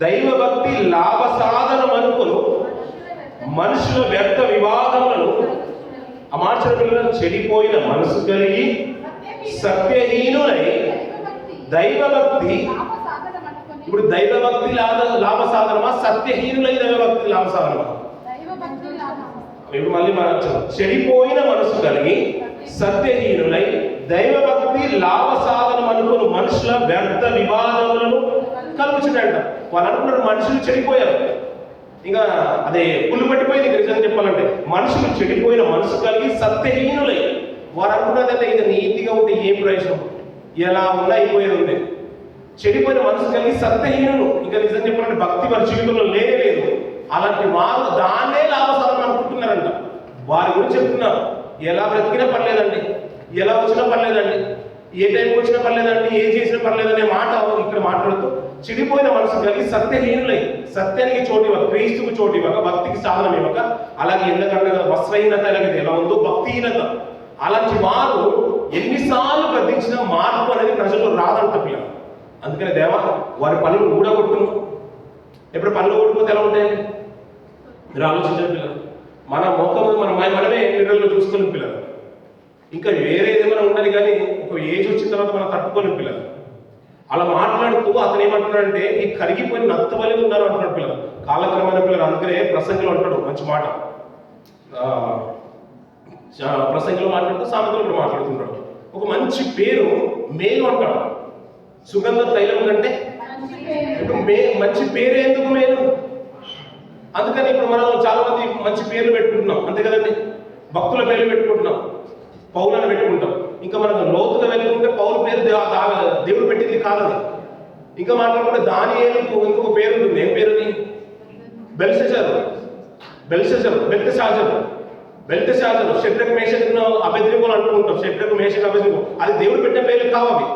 దైవభక్తి లాభ సాధనం అనుకును మనుషుల వ్యర్థ వివాదములను, ఆ మార్చిన పిల్లలను, చెడిపోయిన మనసు కలిగి సత్యహీనులై దైవభక్తి. ఇప్పుడు దైవభక్తి లాభ సాధనమా, సత్యహీనులై దైవభక్తి లాభ సాధనమా? ఇప్పుడు మళ్ళీ మనం చెడిపోయిన మనసు కలిగి సత్యహీనులై దైవభక్తి లాభ సాధనం అనుకుని మనుషుల వ్యర్థ వివాదములను కలుగుచుండంట. వాళ్ళు అనుకున్నారు మనుషులు చెడిపోయారు, ఇంకా అదే పుల్లు పట్టిపోయింది. నిజంగా చెప్పాలంటే మనుషులు చెడిపోయిన మనసు కలిగి సత్యహీనులై, వారు అనుకున్నదంటే ఇక నీతిగా ఉంటే ఏం ప్రయోజనం, ఎలా ఉన్నా అయిపోయేది ఉంది. చెడిపోయిన మనసు కలిగి సత్యహీనులు, ఇంకా నిజంగా చెప్పాలంటే భక్తి వారి జీవితంలో లేనే లేదు. అలాంటి వారు దాన్నే లాభసాధనం అనుకుంటున్నారంట. వారి గురించి చెప్తున్నారు, ఎలా బ్రతికినా పర్లేదండి, ఎలా వచ్చినా పర్లేదండి, ఏ టైంకి వచ్చినా పర్లేదండి, ఏం చేసినా పర్లేదనే మాట ఇక్కడ మాట్లాడుతూ చెడిపోయిన మనసు కలిగి సత్యహీనులై, సత్యానికి చోటు ఇవ్వక, క్రీస్తుకు చోటు ఇవ్వక, భక్తికి సాధనం ఇవ్వక, అలాగే ఎందుకంటే వస్త్రహీనత అనేది ఎలా ఉందో భక్తిహీనత, అలాంటి వారు ఎన్నిసార్లు గద్దించినా మార్పు అనేది ప్రజల్లో రాదంట పిల్లలు. అందుకని దేవా వారి పనులు ఊడగొట్టును. ఎప్పుడు పనులు ఊడిపోతే ఎలా ఉంటాయండి మీరు ఆలోచించండి పిల్లలు. మన ముఖము మనమే మిర్రర్లో చూసుకోలేము పిల్లలు. ఇంకా వేరేదేమైనా ఉండాలి కానీ ఒక ఏజ్ వచ్చిన తర్వాత మనం తట్టుకోలేము పిల్లలు. అలా మాట్లాడుతూ అతను ఏమంటున్నాడంటే ఈ కరిగిపోయిన నత్త వలె ఉన్నారు అంటున్నాడు పిల్లలు. కాలక్రమైన పిల్లలు. అందుకనే ప్రసంగంలో అంటాడు మంచి మాట, ప్రసంగంలో మాట్లాడుతూ సామెతలో కూడా మాట్లాడుతుంటాడు. ఒక మంచి పేరు మేలు అంటాడు, సుగంధ తైలం కంటే. ఇప్పుడు మంచి పేరు ఎందుకు మేలు? అందుకని ఇప్పుడు మనం చాలా మంది మంచి పేర్లు పెట్టుకుంటున్నాం, అంతే కదండి. భక్తుల పేర్లు పెట్టుకుంటున్నాం, పౌలను పెట్టుకుంటాం. ఇంకా మనకు లోతుగా వెళ్తుంటే పౌలు పేరు దేవుడు పెట్టింది కాదని. ఇంకా మాట్లాడుకుంటే దానియేలుకు ఇంకొక పేరు ఉంటుంది. ఏం పేరుని? బెల్షజరు, బెల్తెషాజరు, షడ్రకు, మేషకు, అబెద్నెగోలు అంటూ ఉంటాం. షడ్రకు, మేషకు, అబెద్నెగో అది దేవుడు పెట్టిన పేర్లు కావు అవి.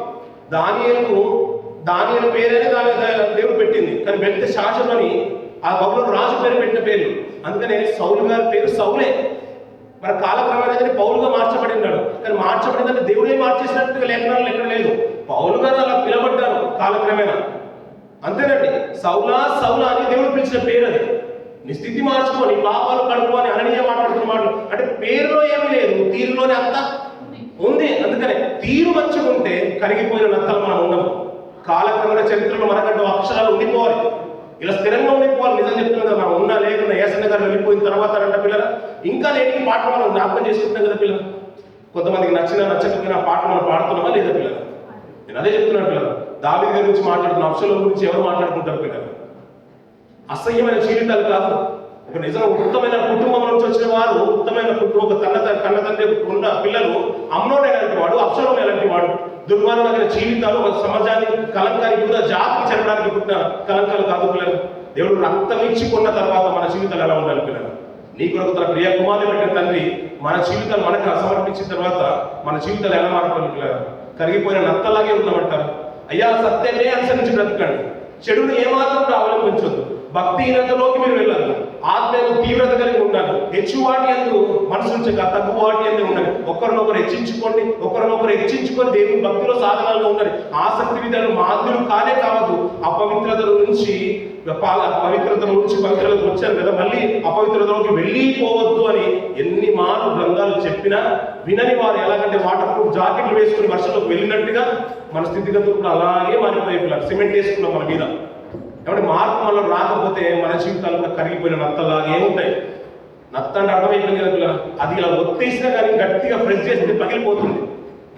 దానియేలు పేరేనే దేవుడు పెట్టింది, కానీ బెల్తెషాజరు అని ఆ బబులోను రాజు పేరు పెట్టిన పేరు. అందుకనే సౌలు గారి పేరు సౌలే. మరి కాలక్రమేణా పౌలుగా మార్చబడి ఉన్నాడు, కానీ మార్చబడిందంటే దేవుడే మార్చేసినట్టుగా లేఖనాలు ఎక్కడ లేదు. పౌలు గారు అలా పిలబడ్డారు కాలక్రమేణా, అంతేనండి. సౌలా సౌలా అని దేవుడు పిలిచిన పేరు అది. నీ స్థితి మార్చుకో, నీ పాపాలు కడుపు అని అననీయ మాట్లాడుతున్న మాటలు. అంటే పేరులో ఏమీ లేదు, తీరులోనే అంతా ఉంది. అందుకనే తీరు మంచిగా ఉంటే కరిగిపోయిన నత్తలు మనం ఉండము. కాలక్రమేణా చరిత్రలో మనకంటూ అక్షరాలు ఉండిపోవాలి. ఇలా స్థిరంగా ఉండిపోవాలి. నిజం చెప్తున్నాం కదా, మనం ఉన్నా లేకుండా ఏసన్న గారు వెళ్ళిపోయిన తర్వాత అంట పిల్లలు ఇంకా నేటికి పాట మనం జ్ఞాపకం చేసుకుంటున్నాం కదా పిల్లలు. కొంతమందికి నచ్చకపోయినా పాట మనం పాడుతున్నామా లేదా పిల్లలు? నేను అదే చెప్తున్నాను పిల్లలు. దావీదు గారి గురించి మాట్లాడుతున్న అబ్షలోము గురించి ఎవరు మాట్లాడుకుంటారు పిల్లలు? అసహ్యమైన జీవితాలు కాదు, ఒక నిజం ఉత్తమైన కుటుంబం నుంచి వచ్చిన వారు, ఉత్తమైన కుటుంబం, ఒక కన్న తండ్రి ఉన్న పిల్లలు. అమ్నోను ఎలాంటి వాడు, అబ్షలోము ఎలాంటి వాడు, దుర్మార్గమైన జీవితాలు ఒక సమాజానికి కలంకానికి కూడా జాతికి చెరడానికి పుట్టిన కలంకాలు కాదు పిల్లలు. దేవుడు రక్తం ఇచ్చి కొన్న తర్వాత మన జీవితాలు ఎలా ఉండాలి పిల్లలు? నీ కొరకు తన ప్రియ కుమారుని పెట్టిన తండ్రి మన జీవితాలు మనకు సమర్పించిన తర్వాత మన జీవితాలు ఎలా మారుతారు పిల్లలు? కరిగిపోయిన నత్తలాగే ఉన్నామంటారు. అయ్యా సత్యాన్ని అనుసరించి బ్రతకండి, చెడును ఏమాత్రం అవలంబించొద్దు, భక్తిహీనతలోకి మీరు వెళ్ళాలి, ఆత్మీయ తీవ్రత కలిగి ఉండాలి, హెచ్చువాటి అందు మనసు ఉంచక తక్కువ వాటి అందు ఉండాలి, ఒకరినొకరు హెచ్చించుకోండి, ఒకరినొకరు హెచ్చించుకొని దేవుని భక్తిలో సాధనాలుగా ఉండాలి. ఆసక్తి విధానం మాధ్యులు కానే కావద్దు. అపవిత్రత నుంచి పవిత్రతలోకి వచ్చారు కదా, మళ్ళీ అపవిత్రతలోకి వెళ్ళిపోవద్దు అని ఎన్ని మార్లు గ్రంథాలు చెప్పినా వినని వారు ఎలాగంటే వాటర్ ప్రూఫ్ జాకెట్లు వేసుకుని వర్షంలోకి వెళ్ళినట్టుగా మన స్థితిగతులు కూడా అలాగే మారిపోయి సిమెంట్ వేసుకున్నాం మన మీద. కాబట్టి మార్పు మనం రాకపోతే మన జీవితాలు కూడా కరిగిపోయిన నత్తలాగే ఉంటాయి. నత్త అంటే అర్థమైపోయింది కదా పిల్లలు, అది ఇలా ఒత్తేసినా కానీ గట్టిగా ప్రెస్ చేస్తే పగిలిపోతుంది.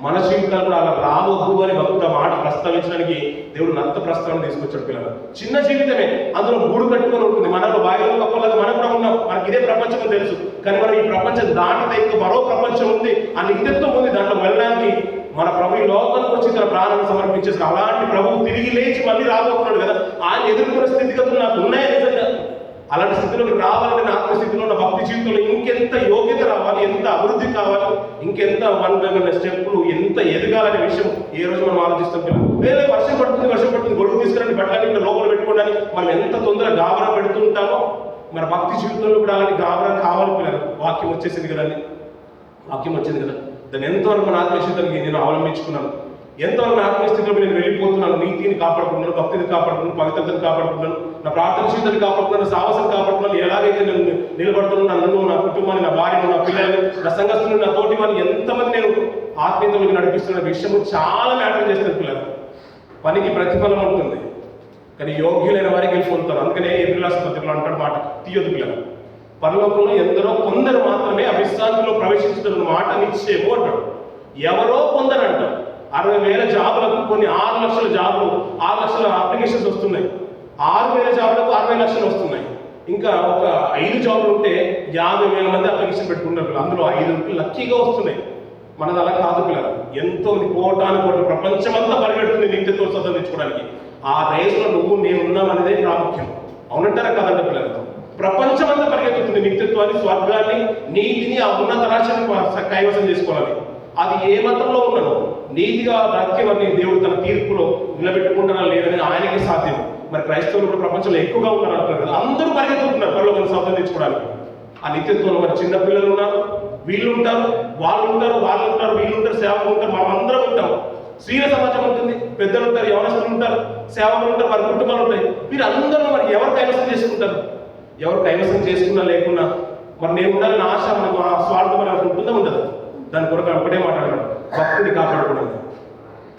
మన జీవితాలు కూడా అలా రావద్దు అని భక్త మాట ప్రస్తావించడానికి దేవుడు నత్త ప్రస్తావన తీసుకొచ్చాడు పిల్లలు. చిన్న జీవితమే, అందులో గూడు కట్టుకొని ఉంటుంది. మనలో బాయిలో కప్పలాగా మనం కూడా ఉన్నాం, మనకి ఇదే ప్రపంచం తెలుసు. కానీ మనం ఈ ప్రపంచం దాటితే ఇంకా మరో ప్రపంచం ఉంది, ఆ నిత్యత్వం ఉంది. దాంట్లో వెళ్ళడానికి మన ప్రభు ఈ లోకానికి వచ్చి తన ప్రాణాన్ని సమర్పించేసి అలాంటి ప్రభువు తిరిగి లేచి మళ్ళీ రాబోతున్నాడు కదా, ఆయన ఎదుర్కొన్న స్థితిగతులు నాకు ఉన్నాయా నిజంగా? అలాంటి స్థితిలోకి రావాలంటే నా ఆత్మస్థితిలో ఉన్న భక్తి జీవితంలో ఇంకెంత యోగ్యత రావాలి, ఎంత అభివృద్ధి కావాలి, ఇంకెంత స్టెప్పులు, ఎంత ఎదగాలనే విషయం ఏ రోజు మనం ఆలోచిస్తాం పిల్లలు. వేరే వర్షం పడుతుంది గొడుగు తీసుకురండి బట్టలని ఇక్కడ లోపల పెట్టుకోవడానికి మనం ఎంత తొందరగా గాబరా పెడుతుంటామో మన భక్తి జీవితంలో కూడా అలాంటి గాబరా కావాలి పిల్లలు. వాక్యం వచ్చేసింది కదా, వాక్యం వచ్చింది కదా, దాన్ని ఎంతవరకు మన ఆత్మీయతకి నేను అవలంబించుకున్నాను, ఎంతవరకు ఆత్మీయ స్థితిలో నేను వెళ్ళిపోతున్నాను, నీతిని కాపాడుకుంటున్నాను, భక్తిని కాపాడుతున్నాను, పవిత్రతను కాపాడుతున్నాను, నా ప్రార్థన జీవితాన్ని కాపాడుతున్నాను, సాహసం కాపాడుతున్నాను, ఎలాగైతే నేను నిలబడుతున్నాను, నన్ను, నా కుటుంబాన్ని, నా భార్యను, నా పిల్లల్ని, నా సంఘస్థులను, నా తోటి వారిని ఎంతమంది నేను ఆత్మీయతలోకి నడిపిస్తున్న విషయము చాలా మ్యాటర్ చేస్తుంది పిల్లలు. పనికి ప్రతిఫలం ఉంటుంది కానీ యోగ్యులైన వారికి వెళ్ళిపోతారు. అందుకనే ఏప్రిల్ పత్రికలో అంటాడు మాట తీయొద్దు పిల్లలు. పరలోకంలో ఎందరో కొందరు మాత్రమే అవిశ్రాంతిలో ప్రవేశించుతున్న మాట నిశ్చయము అంటాడు. ఎవరో కొందరు అంటారు. 60,000 జాబులకు కొన్ని 6 లక్షల జాబులు, 6 లక్షల అప్లికేషన్స్ వస్తున్నాయి. 6,000 జాబులకు 60 లక్షలు వస్తున్నాయి. ఇంకా ఒక 5 జాబులు ఉంటే 50,000 మంది అప్లికేషన్ పెట్టుకుంటారు. అందులో 5 లక్కీగా వస్తున్నాయి. మనది అలా కాదు పిల్లలు. ఎంతో మంది కోటాను కోట్ల ప్రపంచమంతా పరిగెడుతుంది నిత్యత్వం సంపాదించుకోవడానికి. ఆ రేసులో నువ్వు నేను ఉన్నామనేదే ప్రాముఖ్యం. అవునంటారా కదండి పిల్లలు? ప్రపంచమంతా పరిగెత్తుతుంది నిత్యత్వాన్ని, స్వర్గాన్ని, నీతిని, ఆ ఉన్నత రాజ్యాన్ని కైవసం చేసుకోవాలి. అది ఏ మతంలో ఉన్నాను నీతిగా బ్రతికేవారిని దేవుడు తన తీర్పులో నిలబెట్టుకుంటారా లేదని ఆయనకే సాధ్యం. మరి క్రైస్తవులు కూడా ప్రపంచంలో ఎక్కువగా ఉన్నారు అంటారు కదా, అందరూ పరిగెత్తుతున్నారు పరలోకాన్ని సంపాదించుకోవడానికి. ఆ నిత్యత్వంలో మరి చిన్న పిల్లలు ఉన్నారు, వీళ్ళు ఉంటారు, వాళ్ళు ఉంటారు, వీళ్ళు ఉంటారు, సేవకులు ఉంటారు, మనం అందరం ఉంటాం. స్త్రీల సమాజం ఉంటుంది, పెద్దలు ఉంటారు, యవనస్తులు ఉంటారు, సేవకులు ఉంటారు, వారి కుటుంబాలు ఉంటాయి. వీరు అందరూ మరి ఎవరు కైవసం చేసుకుంటారు? ఎవరు కైవసం చేసుకున్నా లేకున్నా మరి నేను ఉండాలని ఆశ మనకు, ఆ స్వార్థం మనకు ఉంటుందా ఉండదు? దాని కొరకు ఒకటే మాట్లాడాడు, భక్తిని కాపాడుకోవడం.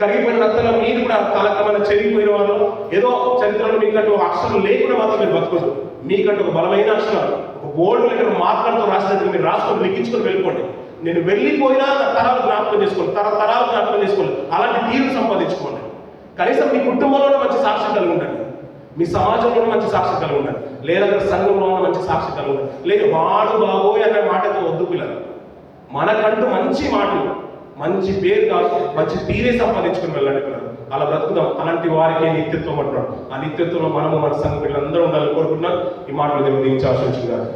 కరిగిపోయిన నత్తల మీరు కూడా కాలక్రమంగా చెరిగిపోయిన వాళ్ళు ఏదో చరిత్రలో మీకంటూ ఒక అక్షరం లేకుండా మాత్రం మీరు బతుకోదు. మీకంటూ ఒక బలమైన అక్షరం, ఒక బోల్డ్ లెటర్ మార్కర్తో రాసినట్టు మీరు రాసుకొని లిఖించుకొని వెళ్ళిపోండి. నేను వెళ్ళిపోయినా నా తరాలు జ్ఞాపకం చేసుకోండి, తరాలు జ్ఞాపకం చేసుకోండి. అలాంటి తీరు సంపాదించుకోండి. కనీసం మీ కుటుంబంలోనే మంచి సాక్ష్యం కలిగి ఉండండి, మీ సమాజంలోనే మంచి సాక్ష్యం కలిగి ఉండండి, లేదా సంఘంలో మంచి సాక్ష్యం కలిగి ఉండండి. లేదు వాడు బాబోయ్ అనే మాటతో వద్దు పిల్లలు. మనకంటూ మంచి మాటలు, మంచి పేరు కాదు, మంచి తీరే సంపాదించుకుని వెళ్ళండి పిల్లలు. అలా బ్రతుకుదాం. అలాంటి వారికి నిత్యత్వం అంటున్నాడు. ఆ నిత్యత్వంలో మనము మన సంఘ పిల్లలందరూ ఉండాలని కోరుకుంటున్నాం. ఈ మాటలు దేవుడు దీవించి ఆశించుగారు.